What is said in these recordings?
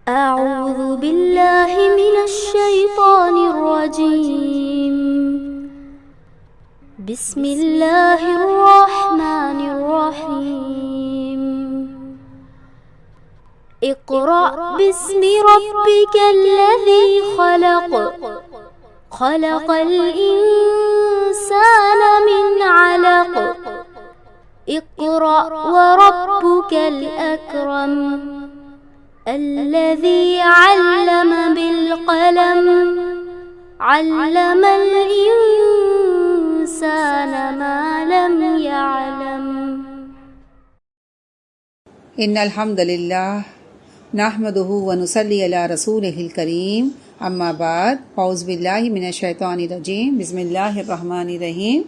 أعوذ بالله من الشيطان الرجيم. بسم الله الرحمن الرحيم. اقرأ باسم ربك الذي خلق. خلق الإنسان من علق. اقرأ وربك الأكرم. الذي علم بالقلم. علم الإنسان ما لم يعلم. ان الحمد للہ نحمده ونصلی علی رسولہ الکریم، اما بعد، اعوذ باللہ من الشیطان الرجیم، بسم اللہ الرحمن الرحیم۔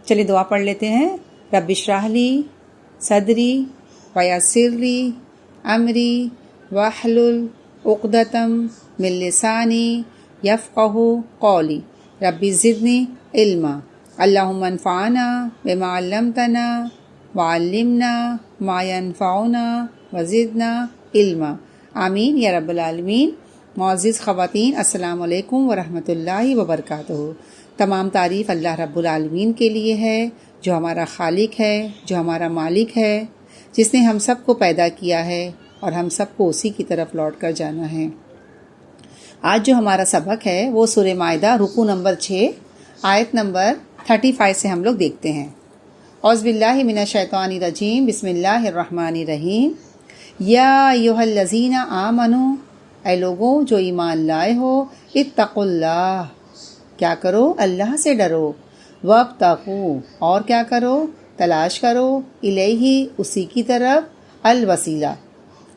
چلیے دعا پڑھ لیتے ہیں۔ رب اشرح لی صدری ویسر لی امری واحلل عقدۃ من لسانی یفقہوا قولی، رب زدنی علما، اللہم انفعنا بما علمتنا وعلمنا ما ينفعنا وزدنا علما، آمین یا رب العالمین۔ معزز خواتین، السلام علیکم ورحمۃ اللہ وبرکاتہ۔ تمام تعریف اللہ رب العالمین کے لیے ہے، جو ہمارا خالق ہے، جو ہمارا مالک ہے، جس نے ہم سب کو پیدا کیا ہے اور ہم سب کو اسی کی طرف لوٹ کر جانا ہے۔ آج جو ہمارا سبق ہے وہ سورہ مائدہ رکوع نمبر 6 آیت نمبر 35 سے ہم لوگ دیکھتے ہیں۔ اعوذ باللہ من الشیطان الرجیم، بسم اللہ الرحمن الرحیم۔ یا ایھا الذین آمنوا، اے لوگوں جو ایمان لائے ہو، اتقوا اللہ، کیا کرو؟ اللہ سے ڈرو، وابتغوا، اور کیا کرو؟ تلاش کرو، الیہ، اسی کی طرف، الوسیلہ،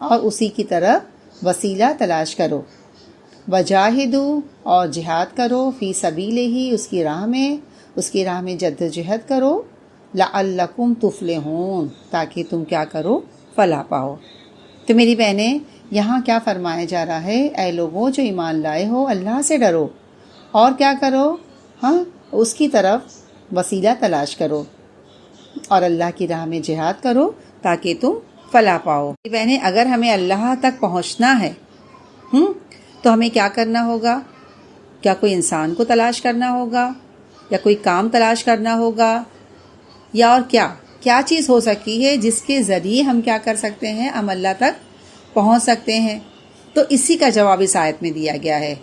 اور اسی کی طرف وسیلہ تلاش کرو، وجاہدوا، اور جہاد کرو، فی سبیلہ، اس کی راہ میں جدوجہد کرو، لعلکم تفلحون، تاکہ تم کیا کرو؟ فلاح پاؤ۔ تو میری بہنیں، یہاں کیا فرمایا جا رہا ہے؟ اے لوگوں جو ایمان لائے ہو، اللہ سے ڈرو، اور کیا کرو؟ اس کی طرف وسیلہ تلاش کرو، اور اللہ کی راہ میں جہاد کرو تاکہ تم فلاح پاؤ۔ بہنیں، اگر ہمیں اللہ تک پہنچنا ہے تو ہمیں کیا کرنا ہوگا؟ کیا کوئی انسان کو تلاش کرنا ہوگا، یا کوئی کام تلاش کرنا ہوگا، یا اور کیا چیز ہو سکتی ہے جس کے ذریعے ہم کیا کر سکتے ہیں؟ ہم اللہ تک پہنچ سکتے ہیں۔ تو اسی کا جواب اس آیت میں دیا گیا ہے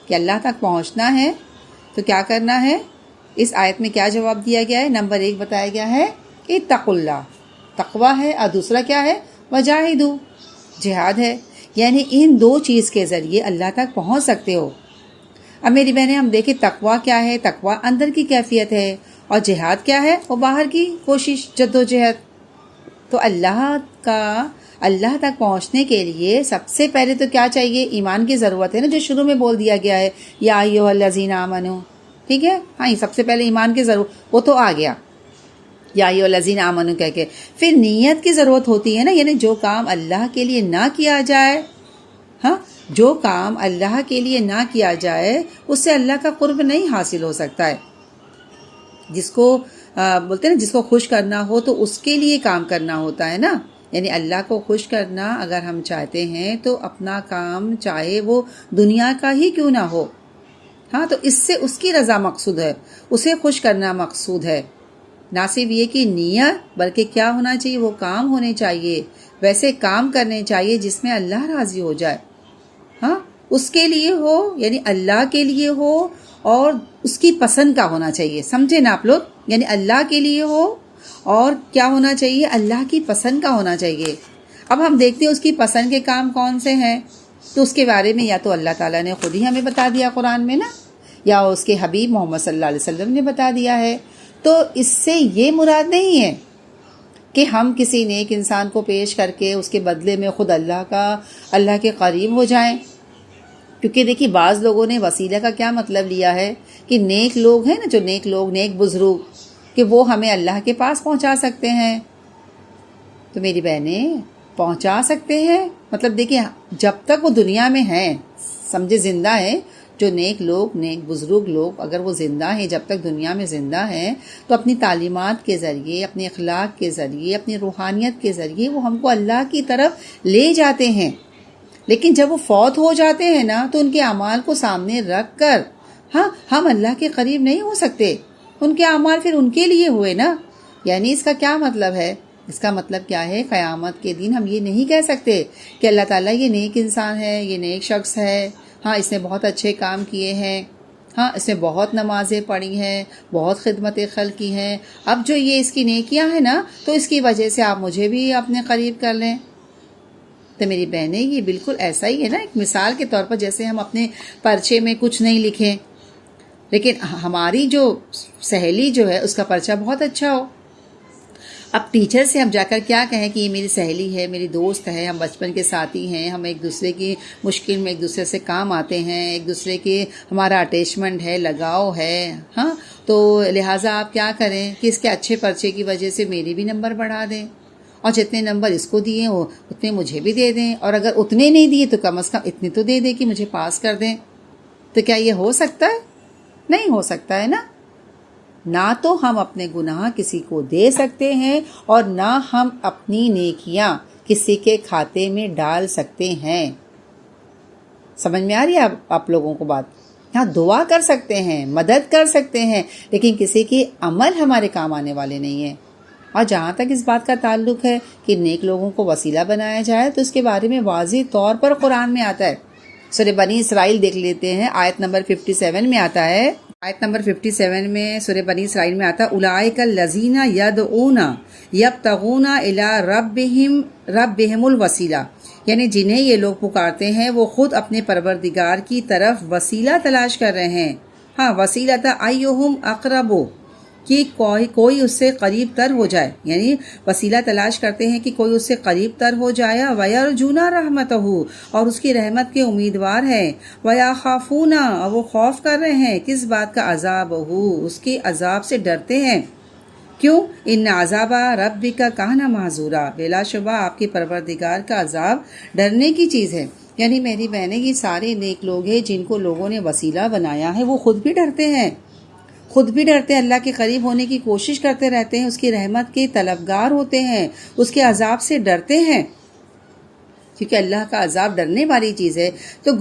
کہ اللہ تک پہنچنا ہے تو کیا کرنا ہے؟ اس آیت میں کیا جواب دیا گیا ہے؟ نمبر 1 بتایا گیا ہے کہ اتقوا اللہ، تقویٰ ہے، اور دوسرا کیا ہے؟ وجاہدوا، جہاد ہے۔ یعنی ان 2 چیز کے ذریعے اللہ تک پہنچ سکتے ہو۔ اب میری بہنیں، ہم دیکھیں تقویٰ کیا ہے؟ تقویٰ اندر کی کیفیت ہے، اور جہاد کیا ہے؟ وہ باہر کی کوشش، جدوجہد۔ تو اللہ تک پہنچنے کے لیے سب سے پہلے تو کیا چاہیے؟ ایمان کی ضرورت ہے نا، جو شروع میں بول دیا گیا ہے، یا ایھا الذین آمنوا، ٹھیک ہے؟ یہ سب سے پہلے ایمان کی ضرورت، وہ تو آ گیا، یا ایھا الذین آمنوا کہہ کے۔ پھر نیت کی ضرورت ہوتی ہے نا، یعنی جو کام اللہ کے لیے نہ کیا جائے، جو کام اللہ کے لیے نہ کیا جائے، اس سے اللہ کا قرب نہیں حاصل ہو سکتا ہے۔ جس کو بولتے ہیں نا، جس کو خوش کرنا ہو تو اس کے لیے کام کرنا ہوتا ہے نا، یعنی اللہ کو خوش کرنا اگر ہم چاہتے ہیں تو اپنا کام چاہے وہ دنیا کا ہی کیوں نہ ہو، تو اس سے اس کی رضا مقصود ہے، اسے خوش کرنا مقصود ہے۔ نہ صرف یہ کہ نیت، بلکہ کیا ہونا چاہیے؟ وہ کام ہونے چاہیے، ویسے کام کرنے چاہیے جس میں اللہ راضی ہو جائے، اس کے لیے ہو، یعنی اللہ کے لیے ہو، اور اس کی پسند کا ہونا چاہیے۔ سمجھے نا آپ لوگ؟ یعنی اللہ کے لیے ہو، اور کیا ہونا چاہیے؟ اللہ کی پسند کا ہونا چاہیے۔ اب ہم دیکھتے ہیں اس کی پسند کے کام کون سے ہیں، تو اس کے بارے میں یا تو اللہ تعالیٰ نے خود ہی ہمیں بتا دیا قرآن میں نا، یا اس کے حبیب محمد صلی اللہ علیہ وسلم نے بتا دیا ہے۔ تو اس سے یہ مراد نہیں ہے کہ ہم کسی نیک انسان کو پیش کر کے اس کے بدلے میں خود اللہ کے قریب ہو جائیں، کیونکہ دیکھیے بعض لوگوں نے وسیلہ کا کیا مطلب لیا ہے کہ نیک لوگ ہیں نا، جو نیک بزرگ، کہ وہ ہمیں اللہ کے پاس پہنچا سکتے ہیں۔ تو میری بہنیں، پہنچا سکتے ہیں مطلب دیکھیں جب تک وہ دنیا میں ہیں، سمجھے زندہ ہیں، جو نیک لوگ، نیک بزرگ لوگ اگر وہ زندہ ہیں، جب تک دنیا میں زندہ ہیں، تو اپنی تعلیمات کے ذریعے، اپنے اخلاق کے ذریعے، اپنی روحانیت کے ذریعے وہ ہم کو اللہ کی طرف لے جاتے ہیں۔ لیکن جب وہ فوت ہو جاتے ہیں نا تو ان کے اعمال کو سامنے رکھ کر ہم اللہ کے قریب نہیں ہو سکتے. ان کے اعمال پھر ان کے لیے ہوئے نا. یعنی اس کا کیا مطلب ہے؟ اس کا مطلب کیا ہے؟ قیامت کے دن ہم یہ نہیں کہہ سکتے کہ اللہ تعالیٰ یہ نیک انسان ہے، یہ نیک شخص ہے، اس نے بہت اچھے کام کیے ہیں، اس نے بہت نمازیں پڑھی ہیں، بہت خدمت خلق کی ہیں، اب جو یہ اس کی نیکیاں ہیں نا تو اس کی وجہ سے آپ مجھے بھی اپنے قریب کر لیں. تو میری بہنیں یہ بالکل ایسا ہی ہے نا، ایک مثال کے طور پر جیسے ہم اپنے پرچے میں کچھ نہیں لکھیں لیکن ہماری جو سہیلی جو ہے اس کا پرچہ بہت اچھا ہو. اب ٹیچر سے ہم جا کر کیا کہیں کہ یہ میری سہیلی ہے، میری دوست ہے، ہم بچپن کے ساتھی ہیں، ہم ایک دوسرے کی مشکل میں ایک دوسرے سے کام آتے ہیں، ایک دوسرے کے ہمارا اٹیچمنٹ ہے، لگاؤ ہے. تو لہٰذا آپ کیا کریں کہ اس کے اچھے پرچے کی وجہ سے میرے بھی نمبر بڑھا دیں اور جتنے نمبر اس کو دیے وہ اتنے مجھے بھی دے دیں، اور اگر اتنے نہیں دیے تو کم از کم اتنے تو دے دیں کہ مجھے پاس کر دیں. تو کیا یہ ہو سکتا ہے؟ نہیں ہو سکتا ہے نا. نہ تو ہم اپنے گناہ کسی کو دے سکتے ہیں اور نہ ہم اپنی نیکیاں کسی کے کھاتے میں ڈال سکتے ہیں. سمجھ میں آ رہی ہے آپ لوگوں کو بات؟ دعا کر سکتے ہیں، مدد کر سکتے ہیں، لیکن کسی کے عمل ہمارے کام آنے والے نہیں ہیں. اور جہاں تک اس بات کا تعلق ہے کہ نیک لوگوں کو وسیلہ بنایا جائے تو اس کے بارے میں واضح طور پر قرآن میں آتا ہے. سورہ بنی اسرائیل دیکھ لیتے ہیں، آیت نمبر 57 میں آتا ہے. آیت نمبر 57 میں سورہ بنی اسرائیل میں آتا ہے اولئک الذین یدعون یبتغون الی ربہم الوسیلہ، یعنی جنہیں یہ لوگ پکارتے ہیں وہ خود اپنے پروردگار کی طرف وسیلہ تلاش کر رہے ہیں. وسیلۃ ایہم اقرب، کہ کوئی اس سے قریب تر ہو جائے، یعنی وسیلہ تلاش کرتے ہیں کہ کوئی اس سے قریب تر ہو جائے. وَيَرْجُونَ رَحْمَتَهُ، اور اس کی رحمت کے امیدوار ہیں. وَيَخَافُونَ، اور وہ خوف کر رہے ہیں کس بات کا؟ عذابہ، اس کے عذاب سے ڈرتے ہیں. کیوں؟ ان عذاب ربک کان محذورا، بلا شبہ آپ کے پروردگار کا عذاب ڈرنے کی چیز ہے. یعنی میری بہنیں یہ سارے نیک لوگ ہیں جن کو لوگوں نے وسیلہ بنایا ہے، وہ خود بھی ڈرتے ہیں، اللہ کے قریب ہونے کی کوشش کرتے رہتے ہیں، اس کی رحمت کے طلبگار ہوتے ہیں، اس کے عذاب سے ڈرتے ہیں، کیونکہ اللہ کا عذاب ڈرنے والی چیز ہے. تو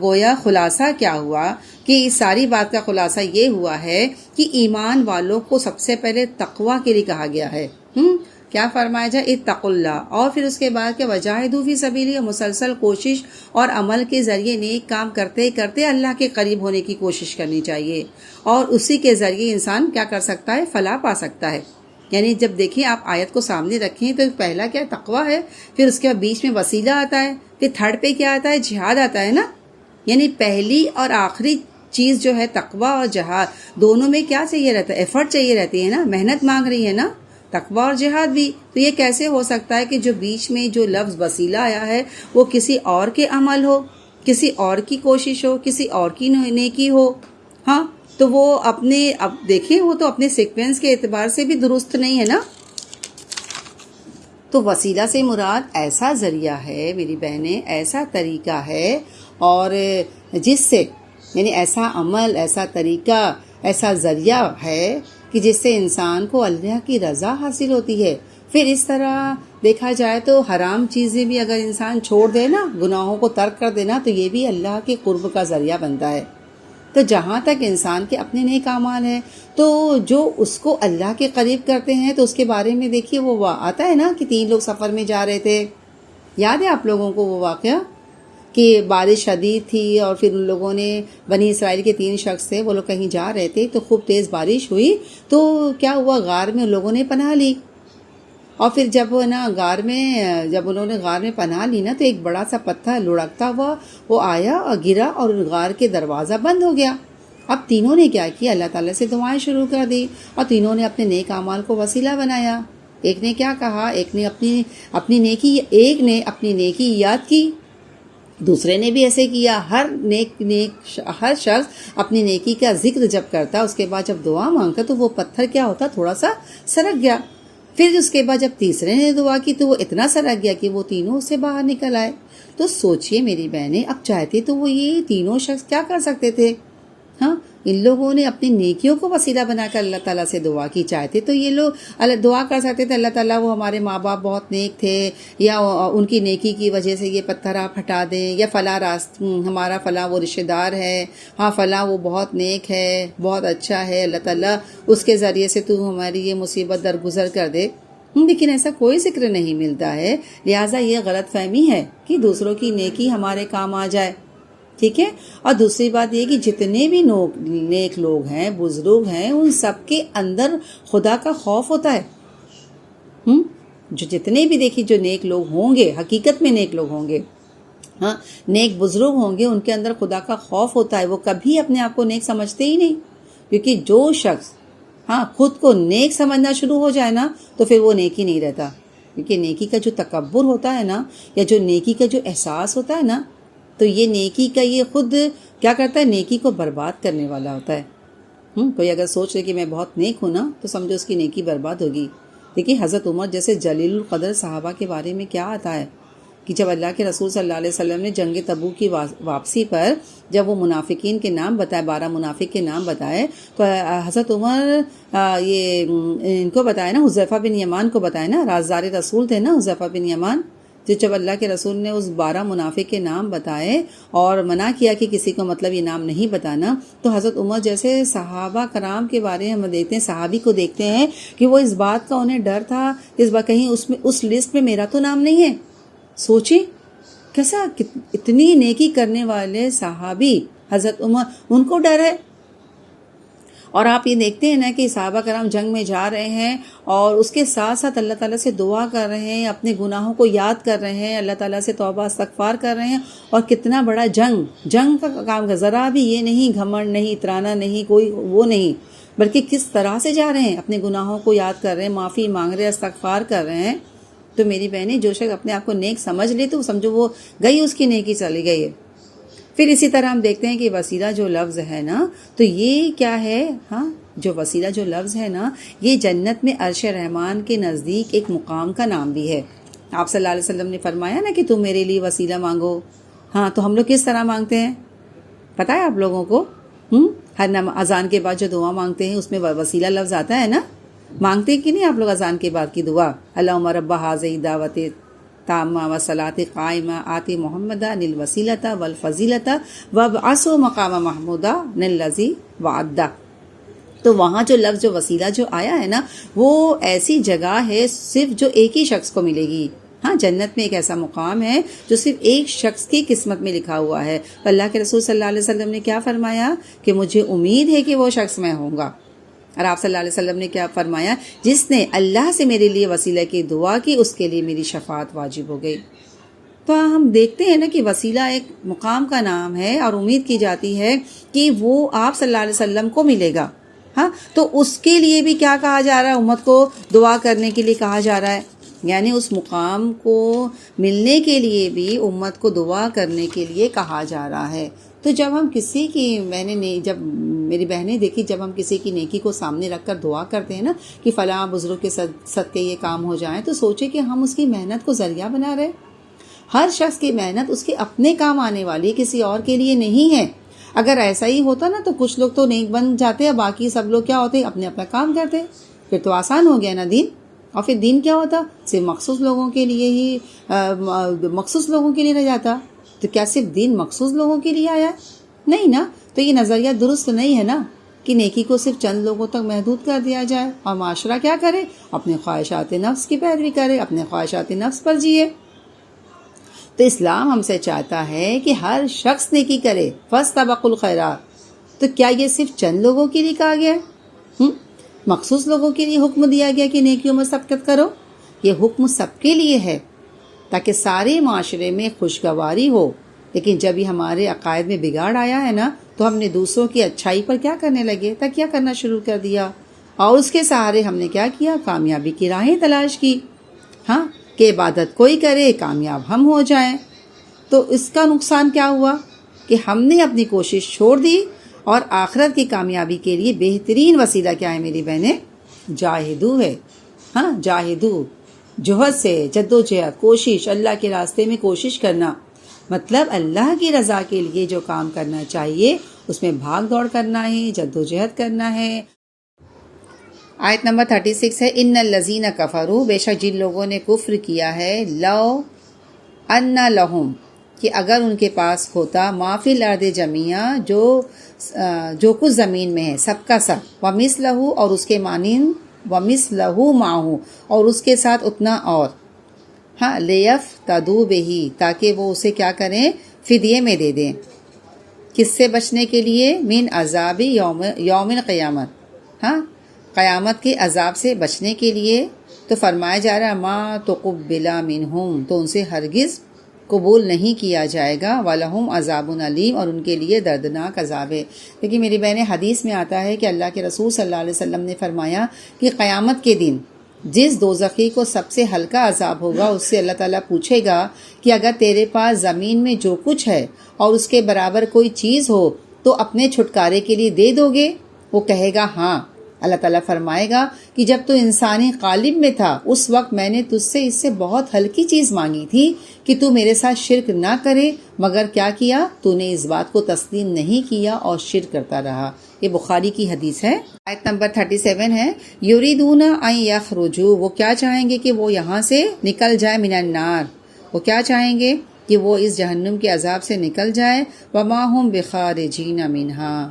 گویا خلاصہ کیا ہوا کہ اس ساری بات کا خلاصہ یہ ہوا ہے کہ ایمان والوں کو سب سے پہلے تقوی کے لیے کہا گیا ہے. کیا فرمایا جائے؟ اتقوا اللہ، اور پھر اس کے بعد کہ وجاہدوا فی سبیلہ، مسلسل کوشش اور عمل کے ذریعے نیک کام کرتے کرتے اللہ کے قریب ہونے کی کوشش کرنی چاہیے، اور اسی کے ذریعے انسان کیا کر سکتا ہے؟ فلاح پا سکتا ہے. یعنی جب دیکھیں آپ آیت کو سامنے رکھیں تو پہلا کیا؟ تقوی ہے، پھر اس کے بعد بیچ میں وسیلہ آتا ہے، پھر تھرڈ پہ کیا آتا ہے؟ جہاد آتا ہے نا. یعنی پہلی اور آخری چیز جو ہے تقوی اور جہاد، دونوں میں کیا چاہیے رہتا ہے؟ ایفرٹ چاہیے رہتی ہے نا، محنت مانگ رہی ہے نا، تقوی اور جہاد بھی. تو یہ کیسے ہو سکتا ہے کہ جو بیچ میں جو لفظ وسیلہ آیا ہے وہ کسی اور کے عمل ہو، کسی اور کی کوشش ہو، کسی اور کی نیکی ہو؟ تو وہ اب دیکھیں وہ تو اپنے سیکوینس کے اعتبار سے بھی درست نہیں ہے نا. تو وسیلہ سے مراد ایسا ذریعہ ہے میری بہنیں، ایسا طریقہ ہے، اور جس سے یعنی ایسا عمل، ایسا طریقہ، ایسا ذریعہ ہے کہ جس سے انسان کو اللہ کی رضا حاصل ہوتی ہے. پھر اس طرح دیکھا جائے تو حرام چیزیں بھی اگر انسان چھوڑ دے نا، گناہوں کو ترک کر دینا، تو یہ بھی اللہ کے قرب کا ذریعہ بنتا ہے. تو جہاں تک انسان کے اپنے نیک اعمال ہیں تو جو اس کو اللہ کے قریب کرتے ہیں، تو اس کے بارے میں دیکھیے وہ آتا ہے نا کہ 3 لوگ سفر میں جا رہے تھے. یاد ہے آپ لوگوں کو وہ واقعہ کہ بارش شدید تھی اور پھر ان لوگوں نے بنی اسرائیل کے 3 شخص تھے، وہ لوگ کہیں جا رہے تھے تو خوب تیز بارش ہوئی، تو کیا ہوا؟ غار میں ان لوگوں نے پناہ لی. اور پھر جب انہوں نے غار میں پناہ لی نا، تو ایک بڑا سا پتھر لڑکتا ہوا وہ آیا اور گرا اور غار کے دروازہ بند ہو گیا. اب تینوں نے کیا کیا؟ اللہ تعالیٰ سے دعائیں شروع کر دی، اور تینوں نے اپنے نیک اعمال کو وسیلہ بنایا. ایک نے کیا کہا؟ ایک نے اپنی نیکی یاد کی، دوسرے نے بھی ایسے کیا. ہر شخص اپنی نیکی کا ذکر جب کرتا، اس کے بعد جب دعا مانگتا تو وہ پتھر کیا ہوتا؟ تھوڑا سا سرک گیا. پھر اس کے بعد جب تیسرے نے دعا کی تو وہ اتنا سرک گیا کہ وہ تینوں اس سے باہر نکل آئے. تو سوچئے میری بہنیں، اب چاہتے تو وہ یہ تینوں شخص کیا کر سکتے تھے؟ ان لوگوں نے اپنی نیکیوں کو وسیلہ بنا کر اللہ تعالیٰ سے دعا کی. چاہتے تو یہ لوگ دعا کر سکتے تھے اللہ تعالیٰ وہ ہمارے ماں باپ بہت نیک تھے، یا ان کی نیکی کی وجہ سے یہ پتھر آپ ہٹا دیں، یا فلاں ہمارا فلاں وہ رشتہ دار ہے، ہاں فلاں وہ بہت نیک ہے، بہت اچھا ہے، اللہ تعالیٰ اس کے ذریعے سے تو ہماری یہ مصیبت درگزر کر دے. لیکن ایسا کوئی ذکر نہیں ملتا ہے. لہٰذا یہ غلط فہمی ہے کہ دوسروں کی نیکی ہمارے کام آ جائے. ٹھیک ہے. اور دوسری بات یہ کہ جتنے بھی نیک لوگ ہیں، بزرگ ہیں، ان سب کے اندر خدا کا خوف ہوتا ہے. جو جتنے بھی دیکھیے جو نیک لوگ ہوں گے، حقیقت میں نیک لوگ ہوں گے، ہاں نیک بزرگ ہوں گے، ان کے اندر خدا کا خوف ہوتا ہے. وہ کبھی اپنے آپ کو نیک سمجھتے ہی نہیں، کیونکہ جو شخص خود کو نیک سمجھنا شروع ہو جائے نا تو پھر وہ نیکی نہیں رہتا. کیونکہ نیکی کا جو تکبر ہوتا ہے نا، یا جو نیکی کا جو احساس ہوتا ہے نا، تو یہ نیکی کا یہ خود کیا کرتا ہے، نیکی کو برباد کرنے والا ہوتا ہے. کوئی اگر سوچ رہے کہ میں بہت نیک ہوں نا تو سمجھو اس کی نیکی برباد ہوگی. دیکھیے حضرت عمر جیسے جلیل القدر صحابہ کے بارے میں کیا آتا ہے کہ جب اللہ کے رسول صلی اللہ علیہ وسلم نے جنگ تبوک کی واپسی پر جب وہ منافقین کے نام بتائے، 12 منافق کے نام بتائے، تو حضرت عمر یہ ان کو بتایا نا، حذیفہ بن یمان کو بتایا نا، رازدار رسول تھے نا حذیفہ بن یمان. جب اللہ کے رسول نے اس 12 منافق کے نام بتائے اور منع کیا کہ کسی کو مطلب یہ نام نہیں بتانا، تو حضرت عمر جیسے صحابہ کرام کے بارے میں ہم دیکھتے ہیں، صحابی کو دیکھتے ہیں کہ وہ اس بات کا انہیں ڈر تھا اس بار کہیں اس لسٹ میں میرا تو نام نہیں ہے. سوچیں کیسا اتنی نیکی کرنے والے صحابی حضرت عمر، ان کو ڈر ہے. اور آپ یہ دیکھتے ہیں نا کہ صحابہ کرام جنگ میں جا رہے ہیں اور اس کے ساتھ ساتھ اللہ تعالیٰ سے دعا کر رہے ہیں، اپنے گناہوں کو یاد کر رہے ہیں، اللہ تعالیٰ سے توبہ استغفار کر رہے ہیں. اور کتنا بڑا جنگ کا کام کا، ذرا بھی یہ نہیں گھمنڈ نہیں، اترانا نہیں، کوئی وہ نہیں، بلکہ کس طرح سے جا رہے ہیں، اپنے گناہوں کو یاد کر رہے ہیں، معافی مانگ رہے ہیں، استغفار کر رہے ہیں. تو میری بہنیں، جو شخص اپنے آپ کو نیک سمجھ لے تو سمجھو وہ گئی، اس کی نیکی چلی گئی ہے. پھر اسی طرح ہم دیکھتے ہیں کہ وسیلہ جو لفظ ہے نا، تو یہ کیا ہے، جو وسیلہ جو لفظ ہے نا، یہ جنت میں عرش رحمان کے نزدیک ایک مقام کا نام بھی ہے. آپ صلی اللہ علیہ وسلم نے فرمایا نا کہ تم میرے لیے وسیلہ مانگو. تو ہم لوگ کس طرح مانگتے ہیں پتہ ہے آپ لوگوں کو؟ ہر اذان کے بعد جو دعا مانگتے ہیں اس میں وسیلہ لفظ آتا ہے نا. مانگتے کہ نہیں آپ لوگ اذان کے بعد کی دعا؟ اللہم رب ھذہ دعوت تامہ وصلاۃ قائمہ آتی محمدہ للوسیلۃ والفضیلۃ وابعثہ مقام محمودہ الذی وعدہ. تو وہاں جو لفظ جو وسیلہ جو آیا ہے نا، وہ ایسی جگہ ہے صرف جو ایک ہی شخص کو ملے گی. جنت میں ایک ایسا مقام ہے جو صرف ایک شخص کی قسمت میں لکھا ہوا ہے. اللہ کے رسول صلی اللہ علیہ وسلم نے کیا فرمایا کہ مجھے امید ہے کہ وہ شخص میں ہوں گا. اور آپ صلی اللہ علیہ وسلم نے کیا فرمایا؟ جس نے اللہ سے میرے لیے وسیلہ کی دعا کی اس کے لیے میری شفاعت واجب ہو گئی. تو ہم دیکھتے ہیں نا کہ وسیلہ ایک مقام کا نام ہے اور امید کی جاتی ہے کہ وہ آپ صلی اللہ علیہ وسلم کو ملے گا. تو اس کے لیے بھی کیا کہا جا رہا ہے؟ امت کو دعا کرنے کے لیے کہا جا رہا ہے. یعنی اس مقام کو ملنے کے لیے بھی امت کو دعا کرنے کے لیے کہا جا رہا ہے. تو جب ہم کسی کی جب میری بہنیں دیکھی، جب ہم کسی کی نیکی کو سامنے رکھ کر دعا کرتے ہیں نا کہ فلاں بزرگ کے صدقے یہ کام ہو جائیں، تو سوچے کہ ہم اس کی محنت کو ذریعہ بنا رہے. ہر شخص کی محنت اس کے اپنے کام آنے والی، کسی اور کے لیے نہیں ہے. اگر ایسا ہی ہوتا نا تو کچھ لوگ تو نیک بن جاتے ہیں، باقی سب لوگ کیا ہوتے، اپنے اپنا کام کرتے. پھر تو آسان ہو گیا نا دین. اور پھر دین کیا ہوتا؟ صرف مخصوص لوگوں کے لیے ہی مخصوص لوگوں کے لیے رہ جاتا. تو کیا صرف دین مخصوص لوگوں کے لیے آیا؟ نہیں نا. تو یہ نظریہ درست نہیں ہے نا کہ نیکی کو صرف چند لوگوں تک محدود کر دیا جائے اور معاشرہ کیا کرے؟ اپنے خواہشات نفس کی پیروی کرے، اپنے خواہشات نفس پر جیے. تو اسلام ہم سے چاہتا ہے کہ ہر شخص نیکی کرے، فاستبقوا الخیرات. تو کیا یہ صرف چند لوگوں کے لیے کہا گیا ہے؟ مخصوص لوگوں کے لیے حکم دیا گیا کہ نیکیوں میں سبقت کرو؟ یہ حکم سب کے لیے ہے تاکہ سارے معاشرے میں خوشگواری ہو. لیکن جب یہ ہمارے عقائد میں بگاڑ آیا ہے نا، تو ہم نے دوسروں کی اچھائی پر کیا کرنے لگے؟ تکیہ کرنا شروع کر دیا. اور اس کے سہارے ہم نے کیا کیا؟ کامیابی کی راہیں تلاش کی. کہ عبادت کوئی کرے، کامیاب ہم ہو جائیں. تو اس کا نقصان کیا ہوا کہ ہم نے اپنی کوشش چھوڑ دی. اور آخرت کی کامیابی کے لیے بہترین وسیلہ کیا ہے میری بہنیں؟ جاہدو ہے. جاہدو، جوہد سے، جدوجہد، کوشش، اللہ کے راستے میں کوشش کرنا. مطلب اللہ کی رضا کے لیے جو کام کرنا چاہیے اس میں بھاگ دوڑ کرنا ہے، جدوجہد کرنا ہے۔ آیت نمبر 36 ہے ان الذین کفروا، بے شک جن لوگوں نے کفر کیا ہے، لو ان لہم، کہ اگر ان کے پاس ہوتا ما فی الارض جمیعا، جو کچھ زمین میں ہے سب کا سب، ومثلہ، اور اس کے مانند، ومثلہ معہ، اور اس کے ساتھ اتنا اور، ہاں، لیفتدوا بہ، تاکہ وہ اسے کیا کریں، فدیے میں دے دیں۔ کس سے بچنے کے لیے؟ من عذاب یوم القیامت، ہاں، قیامت کے عذاب سے بچنے کے لیے۔ تو فرمایا جا رہا ہے ما تقبل منہم، تو ان سے ہرگز قبول نہیں کیا جائے گا، وَلَهُمْ عَذَابٌ علیم، اور ان کے لیے دردناک عذاب ہے۔ لیکن میری بہنیں، حدیث میں آتا ہے کہ اللہ کے رسول صلی اللہ علیہ وسلم نے فرمایا کہ قیامت کے دن جس دوزخی کو سب سے ہلکا عذاب ہوگا، اس سے اللہ تعالیٰ پوچھے گا کہ اگر تیرے پاس زمین میں جو کچھ ہے اور اس کے برابر کوئی چیز ہو تو اپنے چھٹکارے کے لیے دے دو گے؟ وہ کہے گا ہاں۔ اللہ تعالیٰ فرمائے گا کہ جب تو انسانی قالب میں تھا اس وقت میں نے تجھ سے اس سے بہت ہلکی چیز مانگی تھی کہ تو میرے ساتھ شرک نہ کرے، مگر کیا کیا؟ تو نے اس بات کو تسلیم نہیں کیا اور شرک کرتا رہا۔ یہ بخاری کی حدیث ہے۔ آیت نمبر 37 ہے یریدون ان یخرجوا، وہ کیا چاہیں گے کہ وہ یہاں سے نکل جائے، من النار، وہ کیا چاہیں گے کہ وہ اس جہنم کے عذاب سے نکل جائے، وما هم بخارجین منها،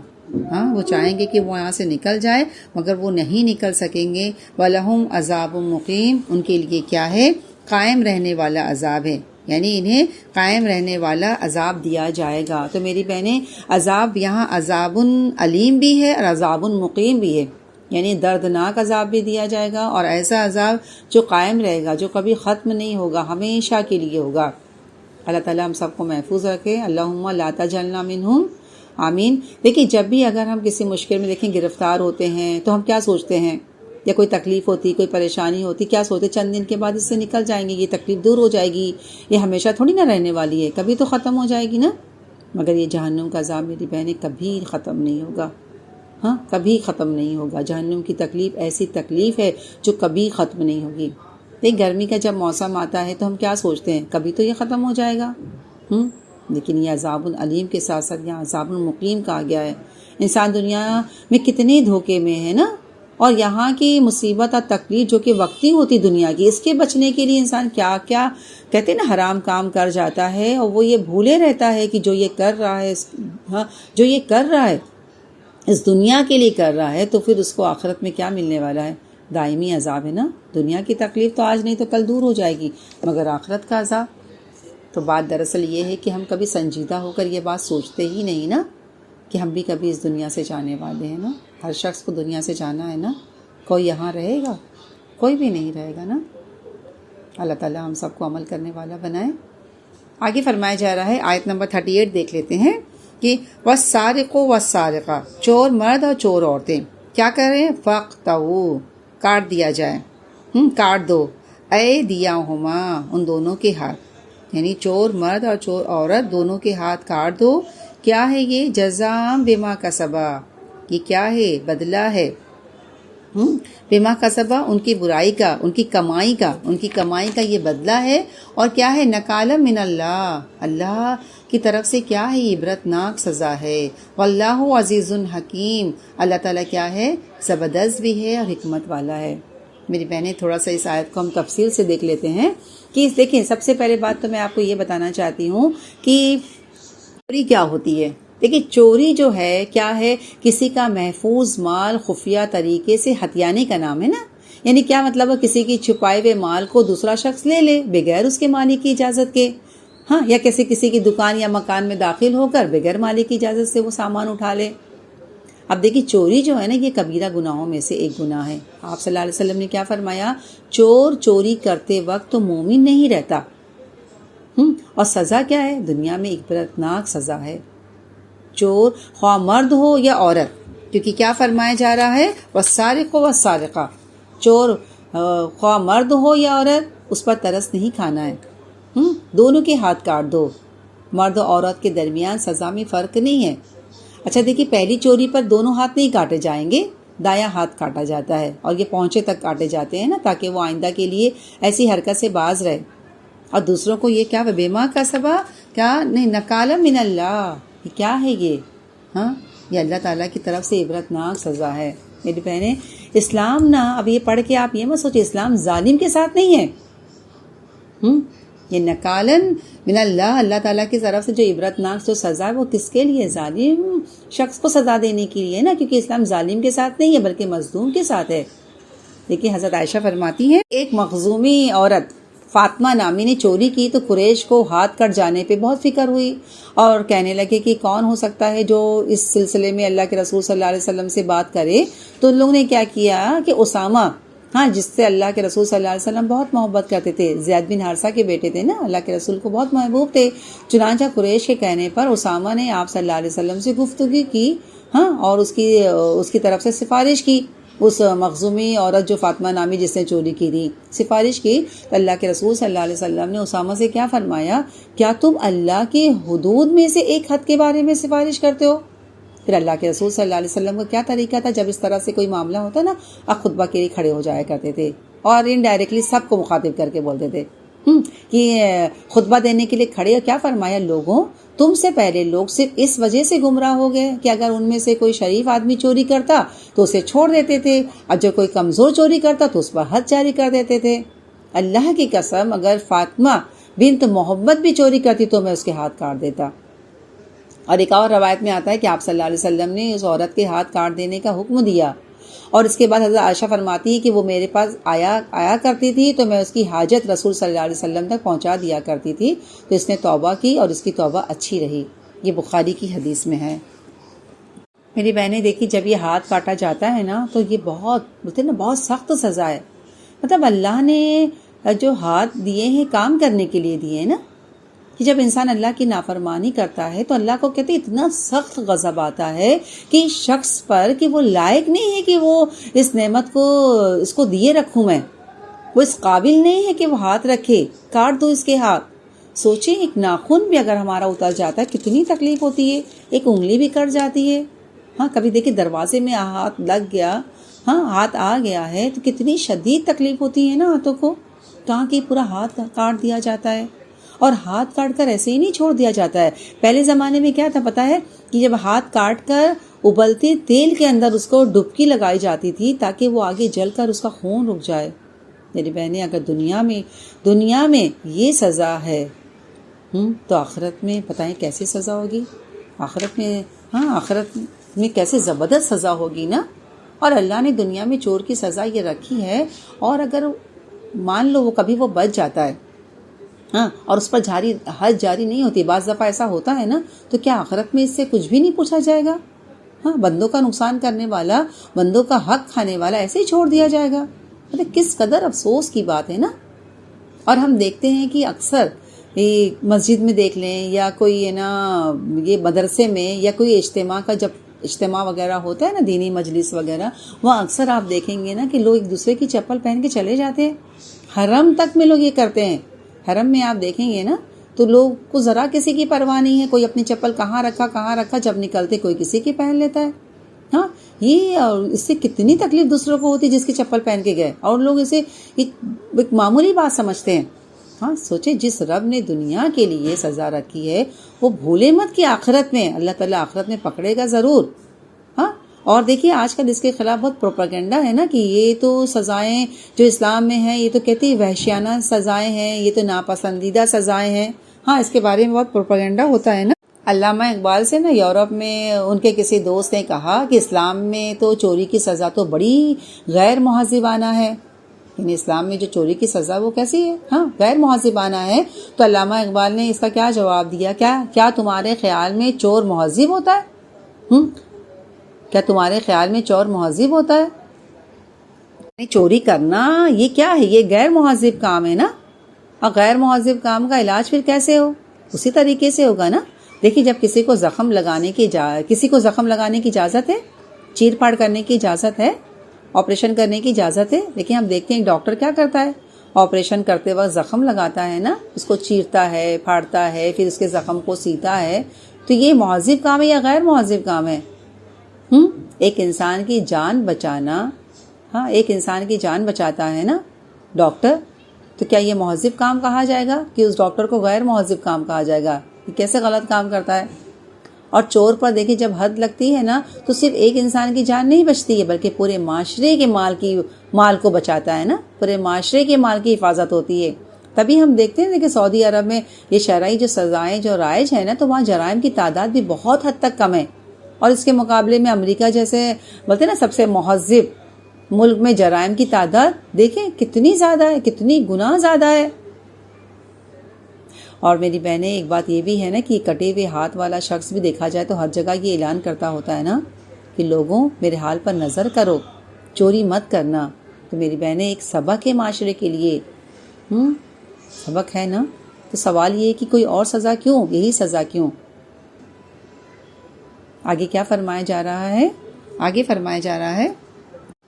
ہاں، وہ چاہیں گے کہ وہ یہاں سے نکل جائے مگر وہ نہیں نکل سکیں گے۔ وَلَهُمْ عَذَابٌ مُقِيمٌ، ان کے لیے کیا ہے؟ قائم رہنے والا عذاب ہے، یعنی انہیں قائم رہنے والا عذاب دیا جائے گا۔ تو میری بہنیں، عذاب یہاں عذاب علیم بھی ہے اور عذاب مقیم بھی ہے، یعنی دردناک عذاب بھی دیا جائے گا اور ایسا عذاب جو قائم رہے گا، جو کبھی ختم نہیں ہوگا، ہمیشہ کے لیے ہوگا۔ اللہ تعالیٰ ہم سب کو محفوظ رکھے، اللہم لا تجعلنا منہم، آمین۔ دیکھیں، جب بھی اگر ہم کسی مشکل میں دیکھیں گرفتار ہوتے ہیں تو ہم کیا سوچتے ہیں، یا کوئی تکلیف ہوتی، کوئی پریشانی ہوتی، کیا سوچتے؟ چند دن کے بعد اس سے نکل جائیں گے، یہ تکلیف دور ہو جائے گی، یہ ہمیشہ تھوڑی نہ رہنے والی ہے، کبھی تو ختم ہو جائے گی نا۔ مگر یہ جہنم کا عذاب میری بہنیں کبھی ختم نہیں ہوگا، ہاں، کبھی ختم نہیں ہوگا۔ جہنم کی تکلیف ایسی تکلیف ہے جو کبھی ختم نہیں ہوگی۔ دیکھ، گرمی کا جب موسم آتا ہے تو ہم کیا سوچتے ہیں، کبھی تو یہ ختم ہو جائے گا، لیکن یہ عذاب العلیم کے ساتھ ساتھ یہاں عذاب المقیم کہا گیا ہے۔ انسان دنیا میں کتنے دھوکے میں ہے نا، اور یہاں کی مصیبت اور تکلیف جو کہ وقتی ہوتی دنیا کی، اس کے بچنے کے لیے انسان کیا کیا کہتے ہیں نا، حرام کام کر جاتا ہے، اور وہ یہ بھولے رہتا ہے کہ جو یہ کر رہا ہے، ہاں، جو یہ کر رہا ہے اس دنیا کے لیے کر رہا ہے، تو پھر اس کو آخرت میں کیا ملنے والا ہے؟ دائمی عذاب ہے نا۔ دنیا کی تکلیف تو آج نہیں تو کل دور ہو جائے گی، مگر آخرت کا عذاب۔ تو بات دراصل یہ ہے کہ ہم کبھی سنجیدہ ہو کر یہ بات سوچتے ہی نہیں نا کہ ہم بھی کبھی اس دنیا سے جانے والے ہیں نا۔ ہر شخص کو دنیا سے جانا ہے نا، کوئی یہاں رہے گا؟ کوئی بھی نہیں رہے گا نا۔ اللہ تعالیٰ ہم سب کو عمل کرنے والا بنائے۔ آگے فرمایا جا رہا ہے، آیت نمبر 38 دیکھ لیتے ہیں کہ وَالسَّارِقُ وَالسَّارِقَةُ، چور مرد اور چور عورتیں کیا کریں؟ فَاقْطَعُوا، کاٹ دیا جائے، کاٹ دو، أَيْدِيَهُمَا، ان دونوں کے ہاتھ، یعنی چور مرد اور چور عورت دونوں کے ہاتھ کاٹ دو۔ کیا ہے یہ؟ جزاء بما کسبا، یہ کیا ہے؟ بدلہ ہے، بما کسبا، ان کی برائی کا، ان کی کمائی کا یہ بدلہ ہے۔ اور کیا ہے؟ نکالا من اللہ، اللہ کی طرف سے کیا ہے؟ عبرت ناک سزا ہے۔ واللہ عزیز حکیم، اللہ تعالیٰ کیا ہے؟ زبردست بھی ہے اور حکمت والا ہے۔ میری بہنیں، تھوڑا سا اس آیت کو ہم تفصیل سے دیکھ لیتے ہیں کہ دیکھیں، سب سے پہلے بات تو میں آپ کو یہ بتانا چاہتی ہوں کہ چوری کیا ہوتی ہے۔ دیکھیں، چوری جو ہے کیا ہے؟ کسی کا محفوظ مال خفیہ طریقے سے ہتھیانے کا نام ہے نا۔ یعنی کیا مطلب ہے؟ کسی کی چھپائے ہوئے مال کو دوسرا شخص لے لے بغیر اس کے مالک کی اجازت کے، ہاں، یا کسی کی دکان یا مکان میں داخل ہو کر بغیر مالک کی اجازت سے وہ سامان اٹھا لے۔ اب دیکھیے، چوری جو ہے نا، یہ کبیرہ گناہوں میں سے ایک گناہ ہے۔ آپ صلی اللہ علیہ وسلم نے کیا فرمایا؟ چور چوری کرتے وقت تو مومن نہیں رہتا، اور سزا کیا ہے؟ دنیا میں عبرتناک سزا ہے۔ چور خواہ مرد ہو یا عورت، کیونکہ کیا فرمایا جا رہا ہے؟ والسارق والسارقہ، چور خواہ مرد ہو یا عورت، اس پر ترس نہیں کھانا ہے، دونوں کے ہاتھ کاٹ دو۔ مرد و عورت کے درمیان سزا میں فرق نہیں ہے۔ اچھا دیکھیے، پہلی چوری پر دونوں ہاتھ نہیں کاٹے جائیں گے، دایاں ہاتھ کاٹا جاتا ہے، اور یہ پہنچے تک کاٹے جاتے ہیں نا، تاکہ وہ آئندہ کے لیے ایسی حرکت سے باز رہے۔ اور دوسروں کو یہ کیا؟ بیما کا سبا، کیا نہیں، نکالم من اللہ، یہ کیا ہے یہ؟ ہاں، یہ اللہ تعالیٰ کی طرف سے عبرتناک سزا ہے میری بہنیں۔ اسلام نا، اب یہ پڑھ کے آپ یہ مت سوچیں اسلام ظالم کے ساتھ نہیں ہے۔ یہ نکالن من اللہ، اللہ تعالیٰ کی طرف سے جو عبرتناک جو سزا ہے وہ کس کے لیے؟ ظالم شخص کو سزا دینے کے لیے نا، کیونکہ اسلام ظالم کے ساتھ نہیں ہے بلکہ مظلوم کے ساتھ ہے۔ دیکھیے حضرت عائشہ فرماتی ہیں، ایک مخزومی عورت فاطمہ نامی نے چوری کی تو قریش کو ہاتھ کٹ جانے پہ بہت فکر ہوئی اور کہنے لگے کہ کون ہو سکتا ہے جو اس سلسلے میں اللہ کے رسول صلی اللہ علیہ وسلم سے بات کرے۔ تو ان لوگوں نے کیا کیا کہ اسامہ، ہاں جس سے اللہ کے رسول صلی اللہ علیہ وسلم بہت محبت کرتے تھے، زید بن حارثہ کے بیٹے تھے نا، اللہ کے رسول کو بہت محبوب تھے، چنانچہ قریش کے کہنے پر اسامہ نے آپ صلی اللہ علیہ وسلم سے گفتگو کی، ہاں، اور اس کی طرف سے سفارش کی، اس مخزومی عورت جو فاطمہ نامی جس نے چوری کی تھی سفارش کی۔ تو اللہ کے رسول صلی اللہ علیہ وسلم نے اسامہ سے کیا فرمایا؟ کیا تم اللہ کے حدود میں سے ایک حد کے بارے میں سفارش کرتے ہو؟ پھر اللہ کے رسول صلی اللہ علیہ وسلم کا کیا طریقہ تھا، جب اس طرح سے کوئی معاملہ ہوتا نا، خطبہ کے لیے کھڑے ہو جایا کرتے تھے اور انڈائریکٹلی سب کو مخاطب کر کے بولتے تھے کہ خطبہ دینے کے لیے کھڑے ہو۔ کیا فرمایا؟ لوگوں، تم سے پہلے لوگ صرف اس وجہ سے گمراہ ہو گئے کہ اگر ان میں سے کوئی شریف آدمی چوری کرتا تو اسے چھوڑ دیتے تھے، اور جو کوئی کمزور چوری کرتا تو اس پر حد جاری کر دیتے تھے۔ اللہ کی قسم، اگر فاطمہ بنت محمد بھی چوری کرتی تو میں اس کے ہاتھ کاٹ دیتا۔ اور ایک اور روایت میں آتا ہے کہ آپ صلی اللہ علیہ وسلم نے اس عورت کے ہاتھ کاٹ دینے کا حکم دیا، اور اس کے بعد حضرت عائشہ فرماتی ہے کہ وہ میرے پاس آیا کرتی تھی تو میں اس کی حاجت رسول صلی اللہ علیہ وسلم تک پہنچا دیا کرتی تھی، تو اس نے توبہ کی اور اس کی توبہ اچھی رہی۔ یہ بخاری کی حدیث میں ہے۔ میری بہنیں دیکھی، جب یہ ہاتھ کاٹا جاتا ہے نا تو یہ بہت سخت سزا ہے۔ مطلب اللہ نے جو ہاتھ دیے ہیں کام کرنے کے لیے دیے ہیں نا، کہ جب انسان اللہ کی نافرمانی کرتا ہے تو اللہ کو کہتے اتنا سخت غضب آتا ہے کہ شخص پر کہ وہ لائق نہیں ہے کہ وہ اس نعمت کو اس کو دیے رکھوں، میں وہ اس قابل نہیں ہے کہ وہ ہاتھ رکھے، کاٹ دو اس کے ہاتھ۔ سوچیں ایک ناخن بھی اگر ہمارا اتر جاتا ہے کتنی تکلیف ہوتی ہے، ایک انگلی بھی کٹ جاتی ہے۔ ہاں، کبھی دیکھیں دروازے میں ہاتھ لگ گیا، ہاں ہاتھ آ گیا ہے تو کتنی شدید تکلیف ہوتی ہے نا ہاتھوں کو، کہاں کہ پورا ہاتھ کاٹ دیا جاتا ہے۔ اور ہاتھ کاٹ کر ایسے ہی نہیں چھوڑ دیا جاتا ہے۔ پہلے زمانے میں کیا تھا پتا ہے کہ جب ہاتھ کاٹ کر ابلتے تیل کے اندر اس کو ڈبکی لگائی جاتی تھی تاکہ وہ آگے جل کر اس کا خون رک جائے۔ میری بہنیں، اگر دنیا میں یہ سزا ہے تو آخرت میں پتہ ہے کیسی سزا ہوگی؟ آخرت میں کیسے زبردست سزا ہوگی نا۔ اور اللہ نے دنیا میں چور کی سزا یہ رکھی ہے، اور اگر مان لو وہ کبھی وہ بچ جاتا ہے، ہاں، اور اس پر حد جاری نہیں ہوتی، بعض دفعہ ایسا ہوتا ہے نا، تو کیا آخرت میں اس سے کچھ بھی نہیں پوچھا جائے گا؟ ہاں، بندوں کا نقصان کرنے والا، بندوں کا حق کھانے والا ایسے ہی چھوڑ دیا جائے گا؟ مطلب کس قدر افسوس کی بات ہے نا۔ اور ہم دیکھتے ہیں کہ اکثر مسجد میں دیکھ لیں یا کوئی یہ مدرسے میں یا کوئی اجتماع وغیرہ ہوتا ہے نا، دینی مجلس وغیرہ، وہاں اکثر آپ دیکھیں گے نا کہ لوگ ایک دوسرے کی چپل پہن کے چلے جاتے ہیں۔ حرم تک میں لوگ یہ کرتے ہیں۔ حرم میں آپ دیکھیں گے نا تو لوگ کو ذرا کسی کی پرواہ نہیں ہے، کوئی اپنی چپل کہاں رکھا، جب نکلتے کوئی کسی کی پہن لیتا ہے۔ ہاں، یہ اس سے کتنی تکلیف دوسروں کو ہوتی جس کی چپل پہن کے گئے، اور لوگ اسے ایک معمولی بات سمجھتے ہیں۔ ہاں، سوچے جس رب نے دنیا کے لیے سزا رکھی ہے وہ بھولے مت کہ آخرت میں اللہ تعالیٰ آخرت میں پکڑے گا ضرور۔ ہاں، اور دیکھیے آج کل اس کے خلاف بہت پروپیگنڈا ہے نا کہ یہ تو سزائیں جو اسلام میں ہیں یہ تو کہتے ہیں وحشیانہ سزائیں ہیں، یہ تو ناپسندیدہ سزائیں ہیں۔ ہاں، اس کے بارے میں بہت پروپیگنڈا ہوتا ہے نا۔ علامہ اقبال سے نا یورپ میں ان کے کسی دوست نے کہا کہ اسلام میں تو چوری کی سزا تو بڑی غیر مہذبانہ ہے، یعنی اسلام میں جو چوری کی سزا وہ کیسی ہے؟ ہاں، غیر مہذبانہ ہے۔ تو علامہ اقبال نے اس کا کیا جواب دیا؟ کیا تمہارے خیال میں چور مہذب ہوتا ہے؟ کیا تمہارے خیال میں چور مہذب ہوتا ہے؟ چوری کرنا یہ کیا ہے؟ یہ غیر مہذب کام ہے نا۔ اور غیر مہذب کام کا علاج پھر کیسے ہو؟ اسی طریقے سے ہوگا نا۔ دیکھیے جب کسی کو زخم لگانے کی اجازت ہے، چیر پھاڑ کرنے کی اجازت ہے، آپریشن کرنے کی اجازت ہے، لیکن ہم دیکھتے ہیں ڈاکٹر کیا کرتا ہے، آپریشن کرتے وقت زخم لگاتا ہے نا، اس کو چیرتا ہے، پھاڑتا ہے، پھر اس کے زخم کو سیتا ہے۔ تو یہ مہذب کام ہے یا غیر مہذب کام ہے؟ ایک انسان کی جان بچانا، ہاں، ایک انسان کی جان بچاتا ہے نا ڈاکٹر، تو کیا یہ مہذب کام کہا جائے گا کہ اس ڈاکٹر کو غیر مہذب کام کہا جائے گا؟ یہ کیسے غلط کام کرتا ہے. اور چور پر دیکھیں جب حد لگتی ہے نا تو صرف ایک انسان کی جان نہیں بچتی ہے بلکہ پورے معاشرے کے مال کو بچاتا ہے نا، پورے معاشرے کے مال کی حفاظت ہوتی ہے. تبھی ہم دیکھتے ہیں کہ سعودی عرب میں یہ شرعی جو سزائیں جو رائج ہیں نا تو وہاں جرائم کی تعداد بھی بہت حد تک کم ہے. اور اس کے مقابلے میں امریکہ جیسے بولتے ہیں نا سب سے مہذب ملک میں جرائم کی تعداد دیکھیں کتنی زیادہ ہے، کتنی گنا زیادہ ہے. اور میری بہنیں ایک بات یہ بھی ہے نا کہ کٹے ہوئے ہاتھ والا شخص بھی دیکھا جائے تو ہر جگہ یہ اعلان کرتا ہوتا ہے نا کہ لوگوں میرے حال پر نظر کرو، چوری مت کرنا. تو میری بہنیں ایک سبق ہے معاشرے کے لیے، سبق ہے نا. تو سوال یہ ہے کہ کوئی اور سزا کیوں، یہی سزا کیوں. آگے کیا فرمایا جا رہا ہے؟ آگے فرمایا جا رہا ہے